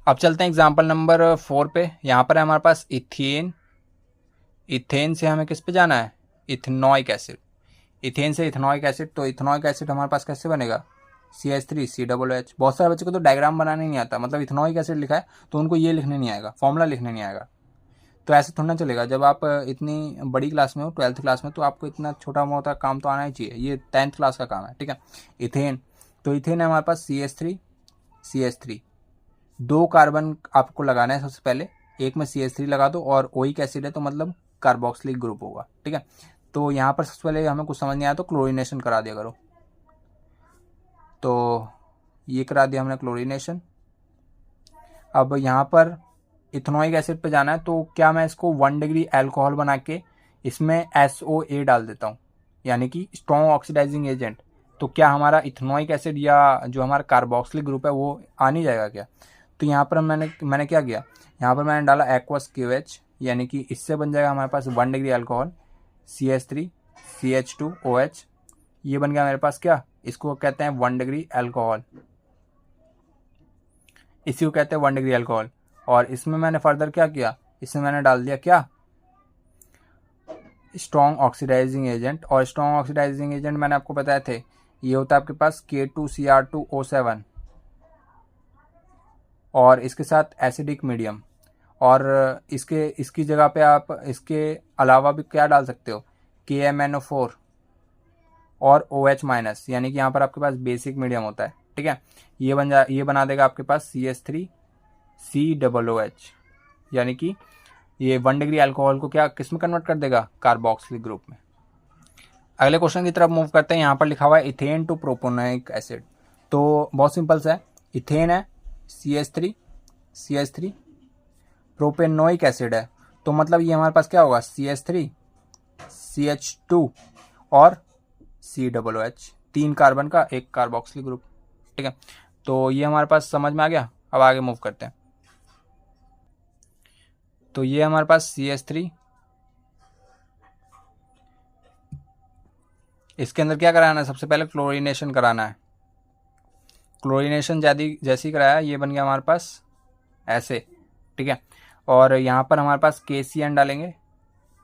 अब चलते हैं एग्जाम्पल नंबर 4 पे। यहाँ पर है हमारे पास इथेन, इथेन से हमें किस पे जाना है, इथेनॉइक एसिड, इथेन से इथेनॉइक एसिड। तो इथेनॉइक एसिड हमारे पास कैसे बनेगा, CH3 COOH। बहुत सारे बच्चों को तो डायग्राम बनाने नहीं आता, मतलब इथेनॉइक एसिड लिखा है तो उनको ये लिखने नहीं आएगा, फॉर्मूला लिखने नहीं आएगा। तो ऐसे थोड़ा ना चलेगा, जब आप इतनी बड़ी क्लास में हो 12th क्लास में तो आपको इतना छोटा मोटा काम तो आना ही चाहिए, ये 10th क्लास का काम है, ठीक है। इथेन, तो इथेन है हमारे पास CH3 2 कार्बन आपको लगाना है सबसे पहले, एक में CH3 लगा दो और ओइक एसिड है तो मतलब कार्बोक्सिलिक ग्रुप होगा, ठीक है। तो यहाँ पर सबसे पहले हमें कुछ समझ नहीं आया तो क्लोरीनेशन करा दिया करो। तो ये करा दिया हमने क्लोरीनेशन। अब यहाँ पर इथेनॉइक एसिड पे जाना है तो क्या मैं इसको 1 डिग्री अल्कोहल बना के इसमें SOA डाल देता हूँ, यानी कि स्ट्रॉन्ग ऑक्सीडाइजिंग एजेंट। तो क्या हमारा इथेनॉइक एसिड या जो हमारा कार्बोक्सिलिक ग्रुप है वो आ नहीं जाएगा क्या। तो यहाँ पर मैंने क्या किया, यहाँ पर मैंने डाला एक्वस KOH, यानी कि इससे बन जाएगा हमारे पास 1 डिग्री अल्कोहल CH3 CH2OH, ये बन गया मेरे पास क्या, इसको कहते हैं 1 डिग्री अल्कोहल, इसी को कहते हैं 1 डिग्री अल्कोहल। और इसमें मैंने फर्दर क्या किया, इसमें मैंने डाल दिया क्या, स्ट्रॉन्ग ऑक्सीडाइजिंग एजेंट। और स्ट्रॉन्ग ऑक्सीडाइजिंग एजेंट मैंने आपको बताया थे ये होता है आपके पास K2Cr2O7 और इसके साथ एसिडिक मीडियम। और इसकी जगह पे आप इसके अलावा भी क्या डाल सकते हो, KMnO4 और OH-, यानी कि यहाँ पर आपके पास बेसिक मीडियम होता है, ठीक है। ये बना देगा आपके पास CH3 COOH, यानी कि ये 1 डिग्री अल्कोहल को क्या किस में कन्वर्ट कर देगा, कार्बोक्सिलिक ग्रुप में। अगले क्वेश्चन की तरफ मूव करते हैं। यहाँ पर लिखा हुआ है इथेन टू प्रोपोनोइक एसिड। तो बहुत सिंपल सा है, इथेन है CH3 प्रोपेनोइक एसिड है तो मतलब ये हमारे पास क्या होगा, CH3 CH2 और COOH, 3 कार्बन का एक कार्बोक्सिलिक ग्रुप, ठीक है। तो ये हमारे पास समझ में आ गया। अब आगे मूव करते हैं। तो ये हमारे पास CH3 इसके अंदर क्या कराना है, सबसे पहले क्लोरीनेशन कराना है। क्लोरीनेशन जैसी कराया, ये बन गया हमारे पास ऐसे, ठीक है। और यहाँ पर हमारे पास KCN डालेंगे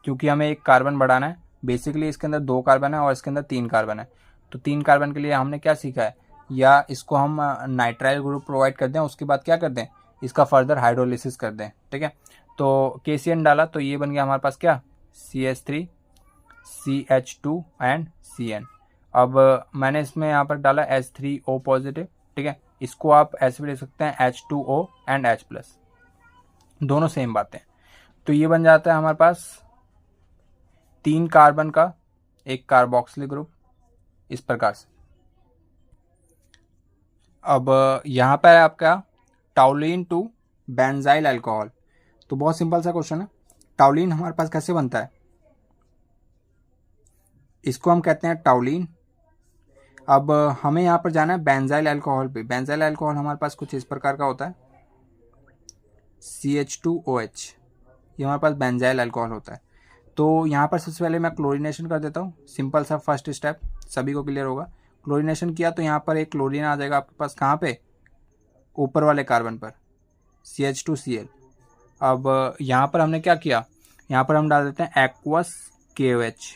क्योंकि हमें एक कार्बन बढ़ाना है। बेसिकली इसके अंदर 2 कार्बन है और इसके अंदर 3 कार्बन है, तो 3 कार्बन के लिए हमने क्या सीखा है, या इसको हम नाइट्राइल ग्रुप प्रोवाइड कर दें, उसके बाद क्या कर दें, इसका फर्दर हाइड्रोलिसिस कर दें, ठीक है। तो KCN डाला तो ये बन गया हमारे पास क्या, CH3 CH2 एंड CN। अब मैंने इसमें यहाँ पर डाला H3O पॉजिटिव, ठीक है। इसको आप ऐसे भी लिख सकते हैं H2O एंड H प्लस, दोनों सेम बातें। तो ये बन जाता है हमारे पास 3 कार्बन का एक कार्बोक्सिलिक ग्रुप इस प्रकार से। अब यहाँ पर है आपका टाउलिन टू बेंजाइल अल्कोहल। तो बहुत सिंपल सा क्वेश्चन है, टाउलिन हमारे पास कैसे बनता है, इसको हम कहते हैं टाउलिन। अब हमें यहाँ पर जाना है बेंजाइल अल्कोहल पे। बेंजाइल अल्कोहल हमारे पास कुछ इस प्रकार का होता है, CH2OH, ये हमारे पास बेंजाइल अल्कोहल होता है। तो यहाँ पर सबसे पहले मैं क्लोरीनेशन कर देता हूँ, सिंपल सा फर्स्ट स्टेप, सभी को क्लियर होगा। क्लोरीनेशन किया तो यहाँ पर एक क्लोरीन आ जाएगा आपके पास, कहाँ पे, ऊपर वाले कार्बन पर, CH2Cl। अब यहाँ पर हमने क्या किया, यहाँ पर हम डाल देते हैं एक्वस KOH।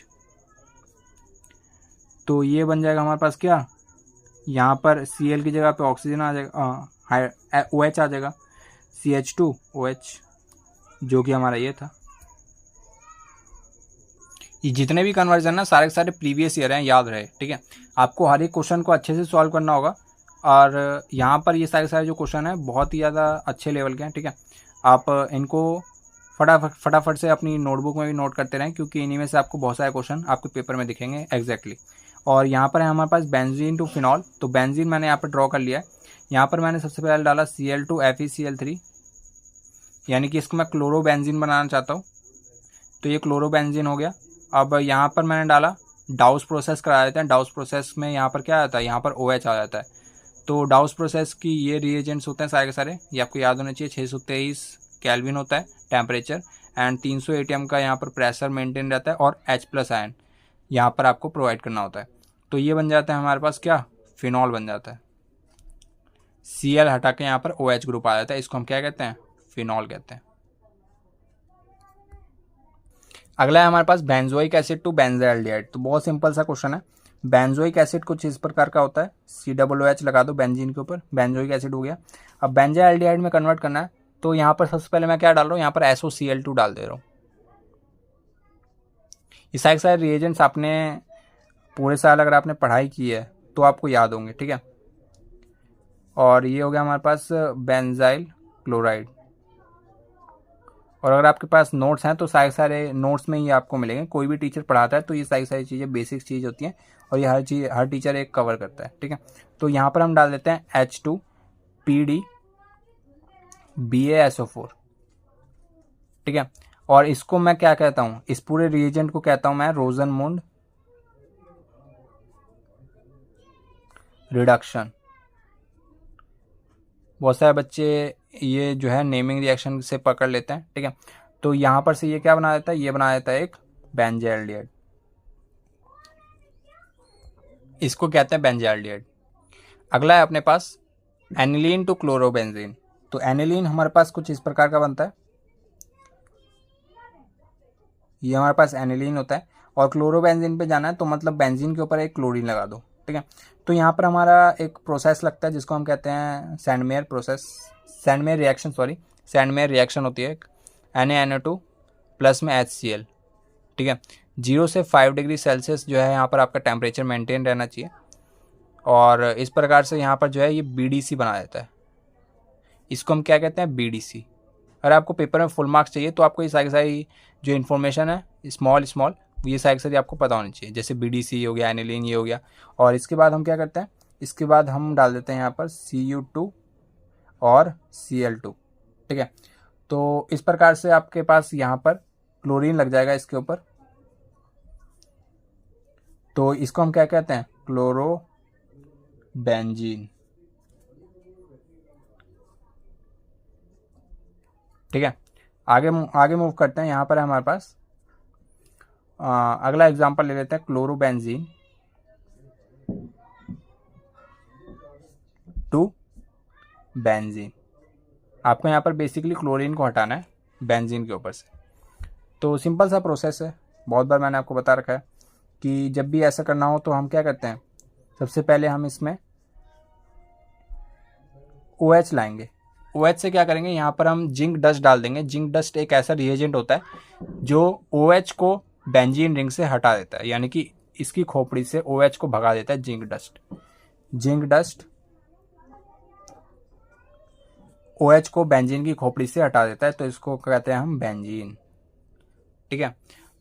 तो ये बन जाएगा हमारे पास क्या, यहाँ पर Cl की जगह पे ऑक्सीजन आ जाएगा, OH आ जाएगा, CH2OH, जो कि हमारा ये था। ये जितने भी कन्वर्जन ना सारे के सारे प्रीवियस ईयर हैं, याद रहे, ठीक है। आपको हर एक क्वेश्चन को अच्छे से सॉल्व करना होगा, और यहाँ पर ये सारे जो क्वेश्चन हैं बहुत ही ज़्यादा अच्छे लेवल के हैं, ठीक है। आप इनको फटाफट से अपनी नोटबुक में भी नोट करते रहें, क्योंकि इन्हीं में से आपको बहुत सारे क्वेश्चन आपके पेपर में दिखेंगे एग्जैक्टली। और यहाँ पर है हमारे पास बेंजीन टू फिनॉल। तो बेंजीन मैंने यहाँ पर ड्रॉ कर लिया है। यहाँ पर मैंने सबसे पहले डाला Cl2FeCl3, यानी कि इसको मैं क्लोरोबेंजीन बनाना चाहता हूँ, तो ये क्लोरोबेंजीन हो गया। अब यहाँ पर मैंने डाला, डाउस प्रोसेस करा देते हैं। डाउस प्रोसेस में यहाँ पर क्या आता है, यहाँ पर OH आ जाता है। तो डाउस प्रोसेस की ये रिएजेंट्स होते हैं सारे के सारे, ये आपको याद होने चाहिए। 623 केल्विन होता है टेम्परेचर, एंड 300 ATM का यहाँ पर प्रेशर मेंटेन रहता है, और H+ आयन यहाँ पर आपको प्रोवाइड करना होता है। तो ये बन जाता है हमारे पास क्या, फिनॉल बन जाता है। Cl हटा के यहाँ पर OH ग्रुप आ जाता है, इसको हम क्या कहते हैं, फिनॉल कहते हैं। अगला है हमारे पास बेंजोइक एसिड टू बेंजाल्डिहाइड। तो बहुत सिंपल सा क्वेश्चन है। बेंजोइक एसिड कुछ इस प्रकार का होता है, COOH लगा दो बेंजीन के ऊपर, बेंजोइक एसिड हो गया। अब बेंजाल्डिहाइड में कन्वर्ट करना है, तो यहाँ पर सबसे पहले मैं क्या डाल रहा हूँ, यहाँ पर SOCl2 डाल दे रहा हूँ। ये सारे रिएजेंट्स आपने पूरे साल अगर आपने पढ़ाई की है तो आपको याद होंगे, ठीक है। और ये हो गया हमारे पास बेंजाइल क्लोराइड। और अगर आपके पास नोट्स हैं तो सारे नोट्स में ही आपको मिलेंगे। कोई भी टीचर पढ़ाता है तो ये सारी चीज़ें बेसिक चीज़ होती हैं, और ये हर टीचर एक कवर करता है, ठीक है। तो यहाँ पर हम डाल देते हैं H2PD BaSO4, ठीक है। और इसको मैं क्या कहता हूँ, इस पूरे रिएजेंट को कहता हूँ मैं रोजनमुंड रिडक्शन। बहुत सारे बच्चे ये जो है नेमिंग रिएक्शन से पकड़ लेते हैं, ठीक है। तो यहाँ पर से ये क्या बना देता है, ये बना देता है एक बेंजाल्डिहाइड, इसको कहते हैं बेंजाल्डिहाइड। अगला है अपने पास एनिलीन टू क्लोरोबेंजीन। तो एनिलीन हमारे पास कुछ इस प्रकार का बनता है, ये हमारे पास एनिलीन होता है। और क्लोरोबेंजीन पे जाना है तो मतलब बेंजीन के ऊपर एक क्लोरीन लगा दो, ठीक है। तो यहाँ पर हमारा एक प्रोसेस लगता है जिसको हम कहते हैं सैंडमेयर प्रोसेस, सैंडमेयर रिएक्शन होती है। Na2 प्लस में HCl, ठीक है। 0 से 5 डिग्री सेल्सियस जो है यहाँ पर आपका टेम्परेचर मेंटेन रहना चाहिए, और इस प्रकार से यहाँ पर जो है ये BDC बना देता है। इसको हम क्या कहते हैं, BDC। अगर आपको पेपर में फुल मार्क्स चाहिए तो आपको ये सारी जो इन्फॉर्मेशन है स्मॉल ये सारी आपको पता होनी चाहिए। जैसे BDC हो गया, एनिलीन ये हो गया। और इसके बाद हम क्या करते हैं, इसके बाद हम डाल देते हैं यहाँ पर Cu2 और Cl2, ठीक है। तो इस प्रकार से आपके पास यहाँ पर क्लोरीन लग जाएगा इसके ऊपर। तो इसको हम क्या कहते हैं, क्लोरोबेंजीन, ठीक है। आगे मूव करते हैं। यहाँ पर हमारे पास अगला एग्जांपल ले लेते हैं क्लोरोबेंजीन टू बेंजीन। आपको यहाँ पर बेसिकली क्लोरीन को हटाना है बेंजीन के ऊपर से। तो सिंपल सा प्रोसेस है, बहुत बार मैंने आपको बता रखा है कि जब भी ऐसा करना हो तो हम क्या करते हैं, सबसे पहले हम इसमें OH लाएंगे। OH से क्या करेंगे, यहाँ पर हम जिंक डस्ट डाल देंगे। जिंक डस्ट एक ऐसा रिएजेंट होता है जो OH को बेंजीन रिंग से हटा देता है, यानी कि इसकी खोपड़ी से OH को भगा देता है zinc dust. Zinc dust OH को बेंजीन की खोपड़ी से हटा देता है, तो इसको कहते हैं हम बेंजीन। ठीक है,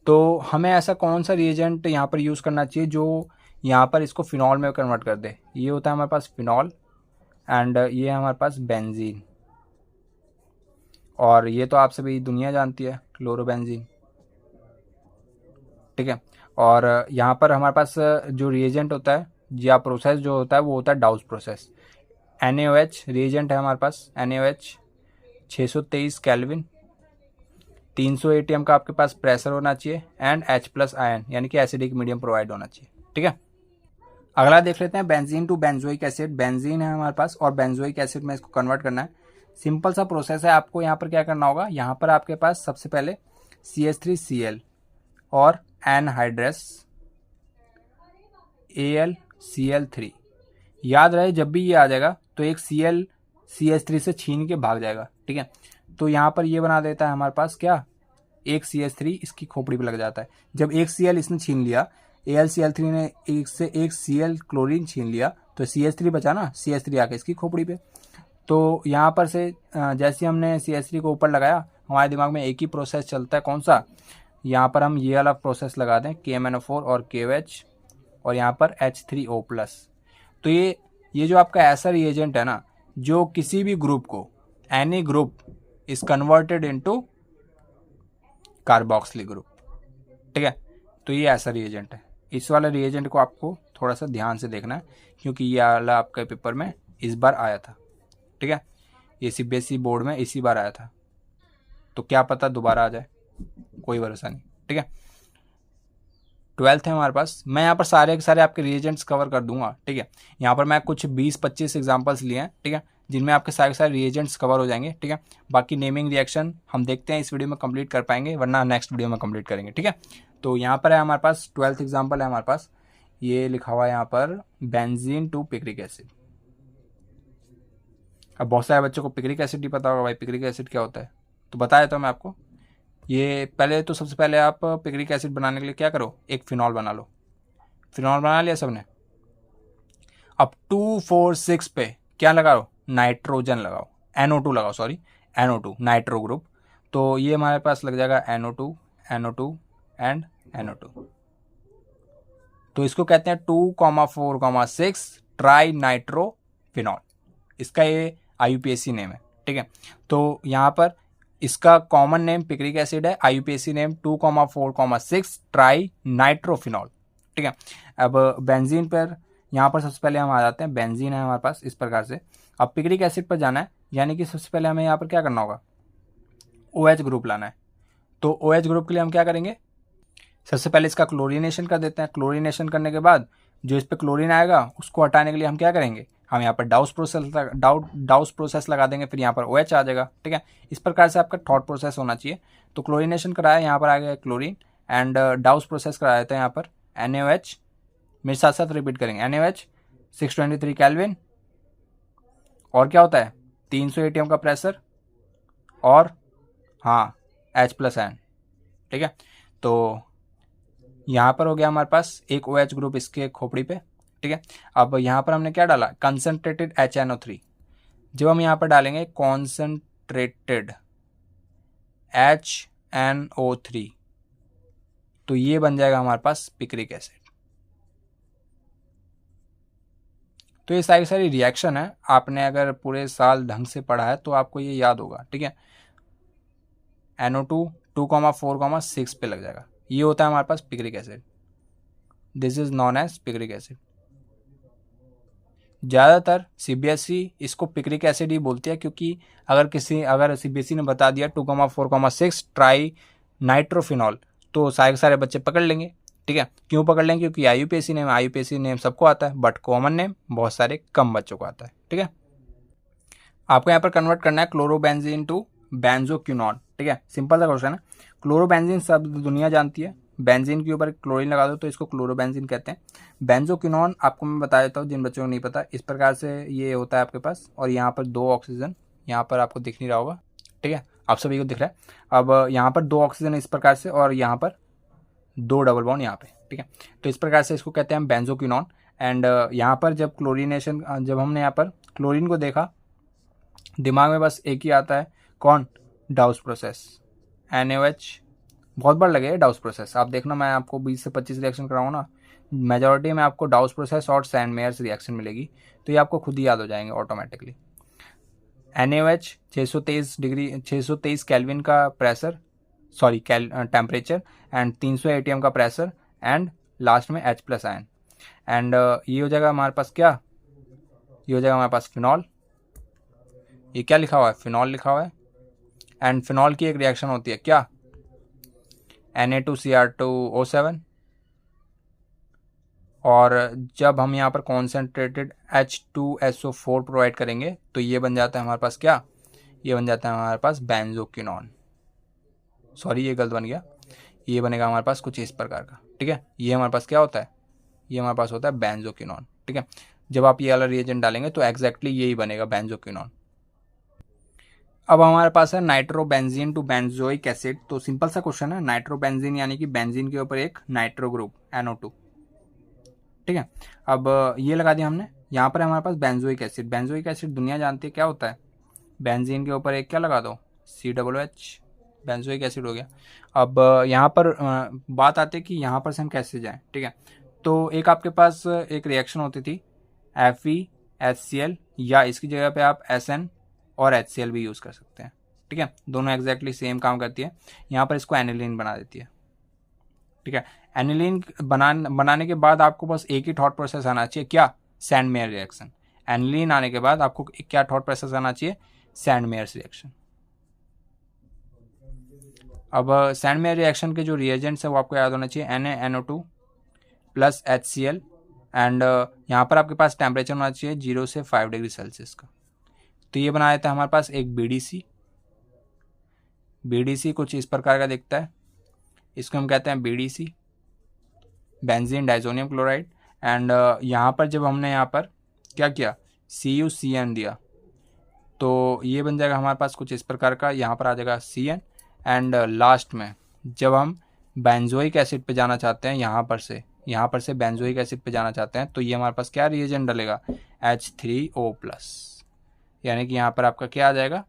तो हमें ऐसा कौन सा रिएजेंट यहाँ पर यूज़ करना चाहिए जो यहाँ पर इसको फिनॉल में कन्वर्ट कर दे। ये होता है हमारे पास फिनॉल, एंड ये है हमारे पास बेंजीन, और ये तो आप सभी दुनिया जानती है, क्लोरोबेंजीन। ठीक है, और यहाँ पर हमारे पास जो रिएजेंट होता है या प्रोसेस जो होता है वो होता है डाउस प्रोसेस। NaOH रिएजेंट है हमारे पास, NaOH 623 केल्विन, 300 atm का आपके पास प्रेशर होना चाहिए, एंड H+ आयन यानी कि एसिडिक मीडियम प्रोवाइड होना चाहिए। ठीक है, अगला देख लेते हैं benzene to benzoic acid. Benzene है हमारे पास और बेंजोइक एसिड में इसको कन्वर्ट करना है। सिंपल सा प्रोसेस है। आपको यहाँ पर क्या करना होगा, यहाँ पर आपके पास सबसे पहले CH3Cl और एनहाइड्रस AlCl3। याद रहे जब भी ये आ जाएगा तो एक Cl CH3 से छीन के भाग जाएगा। ठीक है, तो यहाँ पर ये बना देता है हमारे पास क्या, एक CH3 इसकी खोपड़ी पे लग जाता है। जब एक Cl इसने छीन लिया, AlCl3 ने एक से एक Cl क्लोरीन छीन लिया, तो CH3 बचा ना, CH3 आके इसकी खोपड़ी पे। तो यहाँ पर से जैसे हमने CH3 को ऊपर लगाया, हमारे दिमाग में एक ही प्रोसेस चलता है, कौन सा, यहाँ पर हम ये वाला प्रोसेस लगा दें, KMnO4 और KOH, और यहाँ पर H3O+। तो ये जो आपका ऐसा रिएजेंट है ना, जो किसी भी ग्रुप को, any group is converted into carboxylic group. ठीक है, तो ये ऐसा रिएजेंट है। इस वाले रिएजेंट को आपको थोड़ा सा ध्यान से देखना है, क्योंकि ये वाला आपके पेपर में इस बार आया था। ठीक है, ये CBSE बोर्ड में इसी बार आया था, तो क्या पता दोबारा आ जाए, कोई भरोसा नहीं। ठीक है, 12th है हमारे पास। मैं यहाँ पर सारे के सारे आपके रिएजेंट्स कवर कर दूंगा। ठीक है, यहाँ पर मैं कुछ 20-25 एग्जांपल्स लिए हैं, ठीक है, जिनमें आपके सारे के सारे रिएजेंट्स कवर हो जाएंगे। ठीक है, बाकी नेमिंग रिएक्शन हम देखते हैं इस वीडियो में कंप्लीट कर पाएंगे, वरना नेक्स्ट वीडियो में कंप्लीट करेंगे। ठीक है, तो यहाँ पर है हमारे पास 12th एग्जाम्पल है हमारे पास, ये लिखा हुआ है यहाँ पर बेंजीन टू पिक्रिक एसिड। अब बहुत सारे बच्चों को पिक्रिक एसिड ही पता होगा, भाई पिक्रिक एसिड क्या होता है, तो बताया तो मैं आपको। ये पहले तो सबसे पहले आप पिक्रिक एसिड बनाने के लिए क्या करो, एक फिनॉल बना लो। फिनॉल बना लिया सबने, अब 2,4,6 पे क्या लगाओ, नाइट्रोजन लगाओ, NO2 लगाओ, सॉरी NO2 नाइट्रो ग्रुप। तो ये हमारे पास लग जाएगा NO2 NO2 एंड NO2। तो इसको कहते हैं 2,4,6 ट्राई नाइट्रो फिनॉल, इसका ये IUPAC नेम है। ठीक है, तो यहाँ पर इसका कॉमन नेम पिक्रिक एसिड है, IUPAC नेम 2,4,6 ट्राई नाइट्रोफिनॉल। ठीक है, अब बेंजीन पर यहाँ पर सबसे पहले हम आ जाते हैं। बेंजीन है हमारे पास इस प्रकार से। अब पिक्रिक एसिड पर जाना है, यानी कि सबसे पहले हमें यहाँ पर क्या करना होगा, OH ग्रुप लाना है। तो OH ग्रुप के लिए हम क्या करेंगे, सबसे पहले इसका क्लोरीनेशन कर देते हैं। क्लोरीनेशन करने के बाद जो इस पर क्लोरीन आएगा उसको हटाने के लिए हम क्या करेंगे, हम यहाँ पर डाउस प्रोसेस लगा देंगे, फिर यहाँ पर OH आ जाएगा। ठीक है, इस प्रकार से आपका थॉट प्रोसेस होना चाहिए। तो क्लोरीनेशन कराया, यहाँ पर आ गया क्लोरीन, एंड डाउस प्रोसेस कराया था यहाँ पर NaOH। मेरे साथ साथ रिपीट करेंगे, NaOH 623 केल्विन, और क्या होता है 300 atm का प्रेशर, और हाँ H+ आयन। ठीक है, तो यहाँ पर हो गया हमारे पास एक OH ग्रुप इसके खोपड़ी पे। ठीक है, अब यहाँ पर हमने क्या डाला, कंसनट्रेटेड HNO3। जब हम यहाँ पर डालेंगे कॉन्सनट्रेटेड HNO3, तो ये बन जाएगा हमारे पास पिक्रिक एसिड। तो ये सारी रिएक्शन है, आपने अगर पूरे साल ढंग से पढ़ा है तो आपको ये याद होगा। ठीक है, NO2 2,4,6 पे लग जाएगा, ये होता है हमारे पास picric acid. This is known as picric acid. ज़्यादातर CBSE इसको पिक्रिक एसिड ही बोलती है, क्योंकि अगर CBSE ने बता दिया 2,4,6 ट्राई नाइट्रोफिनॉल, तो सारे बच्चे पकड़ लेंगे। ठीक है, क्यों पकड़ लेंगे, क्योंकि IUPAC नेम सबको आता है, बट कॉमन नेम बहुत सारे कम बच्चों को आता है। ठीक है। आपको यहाँ पर कन्वर्ट करना है क्लोरोबेंजीन टू बेंजोक्विनोन, ठीक है, सिंपल सा क्वेश्चन है। क्लोरोबेंजीन सब दुनिया जानती है, बेंजीन के ऊपर क्लोरीन लगा दो तो इसको क्लोरोबेंजीन कहते हैं। बेंजोक्विनोन आपको मैं बता देता हूँ जिन बच्चों को नहीं पता, इस प्रकार से ये होता है आपके पास, और यहाँ पर 2 ऑक्सीजन, यहाँ पर आपको दिख नहीं रहा होगा, ठीक है, आप सभी को दिख रहा है। अब यहाँ पर 2 ऑक्सीजन इस प्रकार से, और यहाँ पर 2 डबल बॉन्ड यहाँ पे, ठीक है, तो इस प्रकार से इसको कहते हैं बेंजोक्विनोन। एंड यहाँ पर जब क्लोरीनेशन, जब हमने यहाँ पर क्लोरीन को देखा, दिमाग में बस एक ही आता है, कौन, डाउस प्रोसेस, NaOH, बहुत बार लगे डाउस प्रोसेस, आप देखना मैं आपको 20 से 25 रिएक्शन कराऊँ ना, मेजॉरिटी में आपको डाउस प्रोसेस और सैंड मेयर्स रिएक्शन मिलेगी, तो ये आपको खुद ही याद हो जाएंगे ऑटोमेटिकली। NaOH 623 डिग्री 623 केल्विन का pressure, sorry temperature, and 300 ATM का प्रेशर, एंड लास्ट में H+ आयन। एंड ये हो जाएगा हमारे पास क्या, ये हो जाएगा हमारे पास फिनॉल, ये क्या लिखा हुआ है, फिनॉल लिखा हुआ है। एंड फिनॉल की एक रिएक्शन होती है क्या, Na2Cr2O7, और जब हम यहाँ पर कॉन्सेंट्रेटेड H2SO4 प्रोवाइड करेंगे तो ये बन जाता है हमारे पास क्या, ये बन जाता है हमारे पास बेंजोक्विनोन, सॉरी ये गलत बन गया, ये बनेगा हमारे पास कुछ इस प्रकार का, ठीक है, ये हमारे पास क्या होता है, ये हमारे पास होता है बेंजोक्विनोन, ठीक है। जब आप ये वाला रिएजेंट डालेंगे तो एग्जैक्टली यही बनेगा बेंजोक्विनोन। अब हमारे पास है नाइट्रोबेंजीन टू बेंजोइक एसिड, तो सिंपल सा क्वेश्चन है, नाइट्रोबेंजीन यानी कि बेंजीन के ऊपर एक नाइट्रो ग्रुप NO2, ठीक है। अब ये लगा दिया हमने, यहाँ पर हमारे पास बेंजोइक एसिड, बेंजोइक एसिड दुनिया जानती है क्या होता है, बेंजीन के ऊपर एक क्या लगा दो, COOH, बेंजोइक एसिड हो गया। अब यहाँ पर बात आती है कि यहाँ पर से हम कैसे जाएं, ठीक है, तो एक आपके पास एक रिएक्शन होती थी FeHCl, या इसकी जगह पे आप SN और HCl भी यूज़ कर सकते हैं, ठीक है, दोनों एग्जैक्टली सेम काम करती है। यहाँ पर इसको एनिलीन बना देती है, ठीक है। एनिलीन बनाने के बाद आपको बस एक ही थॉट प्रोसेस आना चाहिए, क्या, सैंड मेयर रिएक्शन। एनिलीन आने के बाद आपको क्या थॉट प्रोसेस आना चाहिए, सैंड मेयर्स रिएक्शन। अब सैंड मेयर रिएक्शन के जो रिएजेंट्स है वो आपको याद होना चाहिए, NaNO2 प्लस HCl, एंड यहाँ पर आपके पास टेम्परेचर होना चाहिए 0 से 5 डिग्री सेल्सियस का। तो ये बना देता है हमारे पास एक BDC कुछ इस प्रकार का दिखता है, इसको हम कहते हैं BDC, benzene diazonium chloride. And यहाँ पर जब हमने यहाँ पर क्या किया, CuCN दिया, तो ये बन जाएगा हमारे पास कुछ इस प्रकार का, यहाँ पर आ जाएगा CN। एंड लास्ट में जब हम बेंजोइक एसिड पे जाना चाहते हैं, यहाँ पर से बेंजोइक एसिड पे जाना चाहते हैं, तो ये हमारे पास क्या रिएजेंट डलेगा, H3O+, यानी कि यहाँ पर आपका क्या आ जाएगा,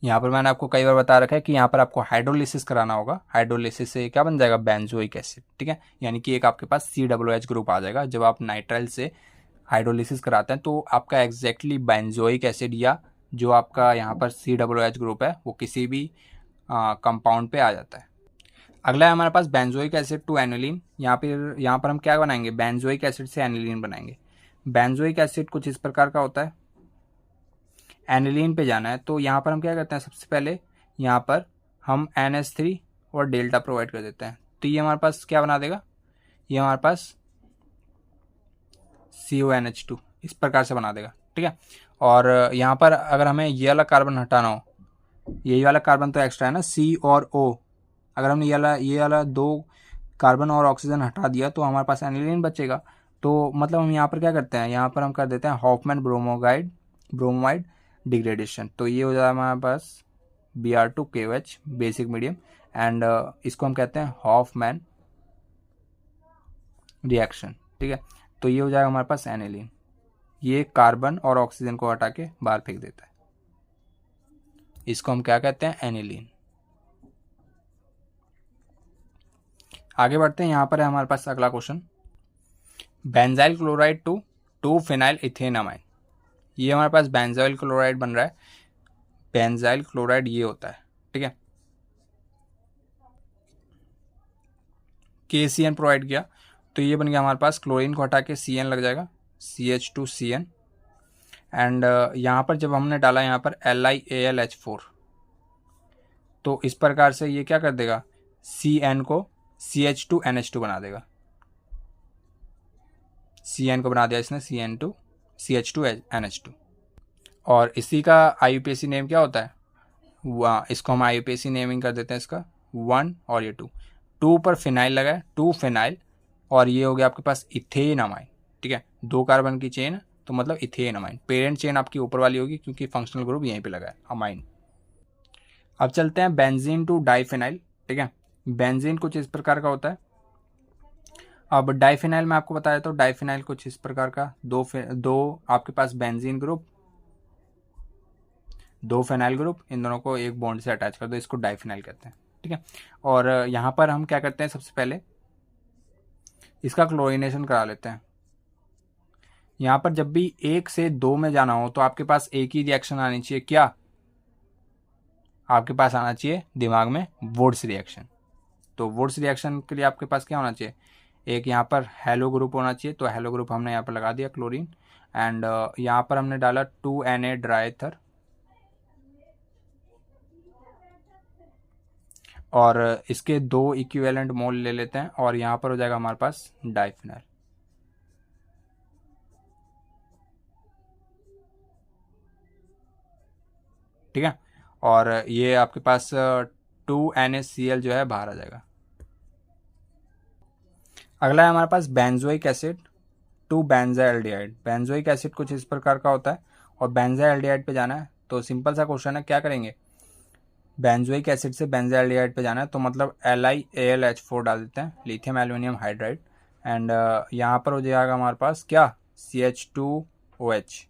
यहाँ पर मैंने आपको कई बार बता रखा है कि यहाँ पर आपको हाइड्रोलिसिस कराना होगा, हाइड्रोलिसिस से क्या बन जाएगा, बेंजोइक एसिड, ठीक है, यानी कि एक आपके पास COOH ग्रुप आ जाएगा। जब आप नाइट्राइल से हाइड्रोलिसिस कराते हैं तो आपका एग्जैक्टली बेंजोइक एसिड, या जो आपका यहाँ पर COOH ग्रुप है वो किसी भी कंपाउंड पे आ जाता है। अगला है हमारे पास बेंजोइक एसिड टू एनिलीन, यहाँ पर हम क्या बनाएंगे, बेंजोइक एसिड से एनिलीन बनाएंगे। बेंजोइक एसिड कुछ इस प्रकार का होता है, एनिलीन पे जाना है तो यहाँ पर हम क्या करते हैं, सबसे पहले यहाँ पर हम NH3 और डेल्टा प्रोवाइड कर देते हैं, तो ये हमारे पास क्या बना देगा, ये हमारे पास CONH2 इस प्रकार से बना देगा, ठीक है। और यहाँ पर अगर हमें ये वाला कार्बन हटाना हो, यही वाला कार्बन तो एक्स्ट्रा है ना, C और O, अगर हमने ये वाला 2 कार्बन और ऑक्सीजन हटा दिया तो हमारे पास एनिलीन बचेगा। तो मतलब हम यहाँ पर क्या करते हैं, यहाँ पर हम कर देते हैं हॉफमैन ब्रोमाइड डिग्रेडेशन, तो ये हो जाएगा हमारे पास Br2KOH बेसिक मीडियम, एंड इसको हम कहते हैं हॉफमैन रिएक्शन, ठीक है। तो ये हो जाएगा हमारे पास एनिलीन, ये कार्बन और ऑक्सीजन को हटा के बाहर फेंक देता है, इसको हम क्या कहते हैं, एनिलीन। आगे बढ़ते हैं, यहाँ पर है हमारे पास अगला question, benzyl chloride to two phenyl ethanamine, ये हमारे पास बेंजाइल क्लोराइड बन रहा है, बेंजाइल क्लोराइड ये होता है, ठीक है, KCN प्रोवाइड किया तो ये बन गया हमारे पास, क्लोरीन को हटा के CN लग जाएगा, CH2CN, एंड यहाँ पर जब हमने डाला यहाँ पर LiAlH4, तो इस प्रकार से ये क्या कर देगा, CN को CH2NH2 बना देगा, CN को बना दिया इसने CH2NH2, और इसी का IUPAC नेम क्या होता है, इसको हम IUPAC नेमिंग कर देते हैं इसका 1 और ये 2 पर फिनाइल लगा है, 2 फिनाइल, और ये हो गया आपके पास इथेन अमाइन। ठीक है, 2 कार्बन की चेन तो मतलब इथेन अमाइन। पेरेंट चेन आपकी ऊपर वाली होगी क्योंकि फंक्शनल ग्रुप यहीं पे लगा है अमाइन। अब चलते हैं बेंजीन टू डाइफिनाइल। ठीक है, बेंजीन कुछ इस प्रकार का होता है। अब डाइफिनाइल में आपको बताया तो डाइफिनाइल कुछ इस प्रकार का, दो आपके पास बेंजीन ग्रुप, 2 फेनाइल ग्रुप, इन दोनों को एक बॉन्ड से अटैच कर दो, इसको डाइफिनाइल कहते हैं। ठीक है, और यहाँ पर हम क्या करते हैं, सबसे पहले इसका क्लोरीनेशन करा लेते हैं। यहाँ पर जब भी 1 से 2 में जाना हो तो आपके पास एक ही रिएक्शन आनी चाहिए, क्या, आपके पास आना चाहिए दिमाग में वुड्स रिएक्शन। तो वुड्स रिएक्शन के लिए आपके पास क्या होना चाहिए, एक यहाँ पर हेलो ग्रुप होना चाहिए, तो हेलो ग्रुप हमने यहाँ पर लगा दिया क्लोरीन, एंड यहाँ पर हमने डाला 2Na ड्राईथर, और इसके 2 इक्विवेलेंट मोल ले लेते हैं, और यहाँ पर हो जाएगा हमारे पास डाइफिनाइल। ठीक है, और ये आपके पास 2NaCl जो है बाहर आ जाएगा। अगला है हमारे पास benzoic acid to benzaldehyde. Benzoic acid कुछ इस प्रकार का होता है, और बेंजाइल्डिहाइड पे जाना है तो सिंपल सा क्वेश्चन है, क्या करेंगे, बेंजोइक एसिड से बेंजाइल्डिहाइड पे जाना है तो मतलब LiAlH4 डाल देते हैं, लिथियम एल्यूमिनियम हाइड्राइड, एंड यहाँ पर हो जाएगा हमारे पास क्या, CH2OH,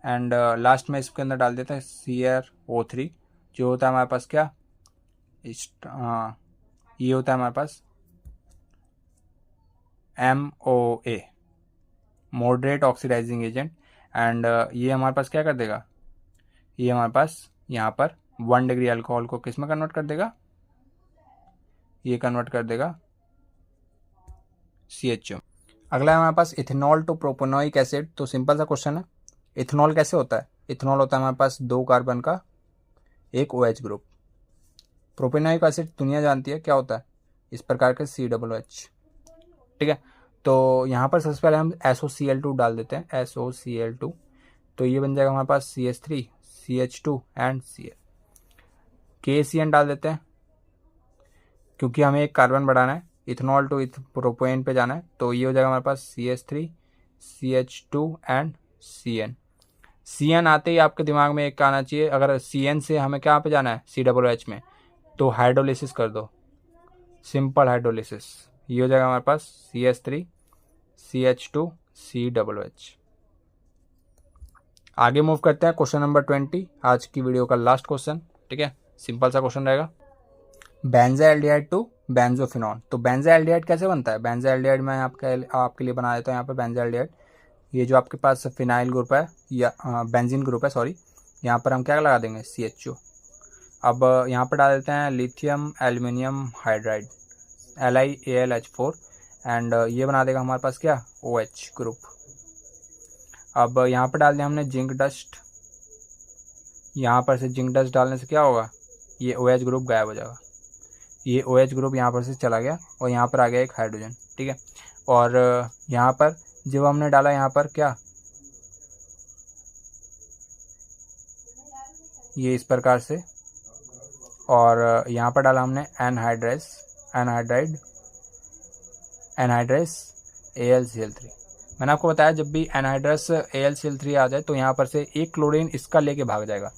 एंड लास्ट में इसके अंदर डाल देते हैं CrO3, जो होता है हमारे पास क्या, ये होता है हमारे पास MOA, moderate oxidising agent, and ये हमारे पास क्या कर देगा, ये हमारे पास यहाँ पर 1 डिग्री अल्कोहल को किस में कन्वर्ट कर देगा, ये कन्वर्ट कर देगा CHO। अगला है हमारे पास इथेनॉल टू प्रोपेनोइक एसिड। तो सिंपल सा क्वेश्चन है, इथेनॉल कैसे होता है, इथेनॉल होता है हमारे पास 2 कार्बन का एक OH ग्रुप। प्रोपेनोइक एसिड दुनिया जानती है क्या होता है, इस प्रकार के COOH। ठीक है, तो यहाँ पर सबसे पहले हम SOCl2 डाल देते हैं, SOCl2, तो ये बन जाएगा हमारे पास CH3 CH2 and Cl। KCN डाल देते हैं क्योंकि हमें एक कार्बन बढ़ाना है, इथेनॉल टू प्रोपेन पे जाना है, तो ये हो जाएगा हमारे पास CH3 CH2 and CN। CN आते ही आपके दिमाग में एक आना चाहिए, अगर CN से हमें क्या पे जाना है, COOH में, तो हाइड्रोलिसिस कर दो, सिंपल हाइड्रोलिसिस, ये हो जाएगा हमारे पास CH3 CH2 COOH। आगे मूव करते हैं, क्वेश्चन नंबर 20, आज की वीडियो का लास्ट क्वेश्चन। ठीक है, सिंपल सा क्वेश्चन रहेगा, बेंजाइल्डिहाइड टू बेंजोफिनॉन। तो बेंजाइल्डिहाइड कैसे बनता है, बेंजाइल्डिहाइड मैं आपके लिए बना देता हूँ। यहाँ पर बेंजाइल्डिहाइड, ये जो आपके पास फिनाइल ग्रुप है या बेंजीन ग्रुप है, सॉरी, यहाँ पर हम क्या लगा देंगे, CHO। अब यहाँ पर डाल देते हैं lithium aluminium hydride, LiAlH4, and ये बना देगा हमारे पास क्या, OH ग्रुप। अब यहाँ पर डाल दिया हमने जिंक डस्ट, यहाँ पर से जिंक डस्ट डालने से क्या होगा, ये OH ग्रुप गायब हो जाएगा, ये OH ग्रुप यहाँ पर से चला गया, और यहाँ पर आ गया एक हाइड्रोजन। ठीक है, और यहाँ पर जब हमने डाला यहाँ पर क्या, ये इस प्रकार से, और यहाँ पर डाला हमने एनहाइड्राइड AlCl3। मैंने आपको बताया जब भी एनहाइड्रस AlCl3 आ जाए तो यहाँ पर से एक क्लोरीन इसका लेके भाग जाएगा,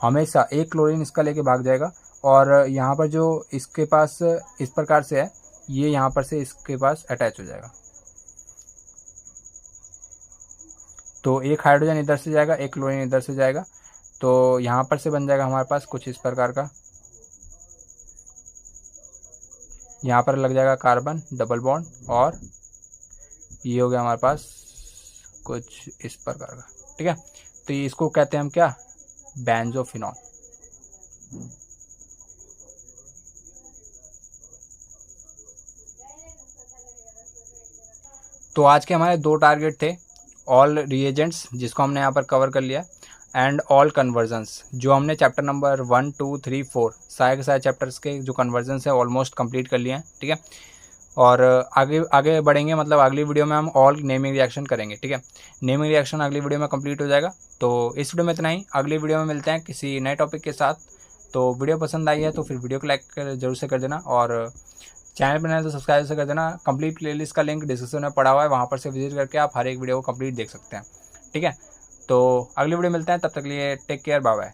हमेशा एक क्लोरीन इसका लेके भाग जाएगा, और यहाँ पर जो इसके पास इस प्रकार से है, ये यहाँ पर से इसके पास अटैच हो जाएगा, तो एक हाइड्रोजन इधर से जाएगा, एक क्लोरीन इधर से जाएगा, तो यहाँ पर से बन जाएगा हमारे पास कुछ इस प्रकार का, यहाँ पर लग जाएगा कार्बन डबल बॉन्ड, और ये हो गया हमारे पास कुछ इस प्रकार का। ठीक है, तो इसको कहते हैं हम क्या, बेंजोफिनॉल। तो आज के हमारे 2 टारगेट थे, ऑल रिएजेंट्स जिसको हमने यहाँ पर कवर कर लिया, एंड ऑल कन्वर्जन्स जो हमने चैप्टर नंबर 1 2 3 4 सारे के सारे चैप्टर्स के जो कन्वर्जन्स है ऑलमोस्ट कंप्लीट कर लिए हैं। ठीक है, और आगे आगे बढ़ेंगे, मतलब अगली वीडियो में हम ऑल नेमिंग रिएक्शन करेंगे। ठीक है, नेमिंग रिएक्शन अगली वीडियो में कंप्लीट हो जाएगा। तो इस वीडियो में इतना ही, अगली वीडियो में मिलते हैं किसी नए टॉपिक के साथ। तो वीडियो पसंद आई है तो फिर वीडियो को लाइक जरूर से कर देना, और चैनल पर नए तो सब्सक्राइब से कर देना। कंप्लीट प्लेलिस्ट का लिंक डिस्क्रिप्शन में पड़ा हुआ है, वहाँ पर से विजिट करके आप हर एक वीडियो को कंप्लीट देख सकते हैं। ठीक है, तो अगली वीडियो मिलते हैं, तब तक के लिए टेक केयर, बाय बाय।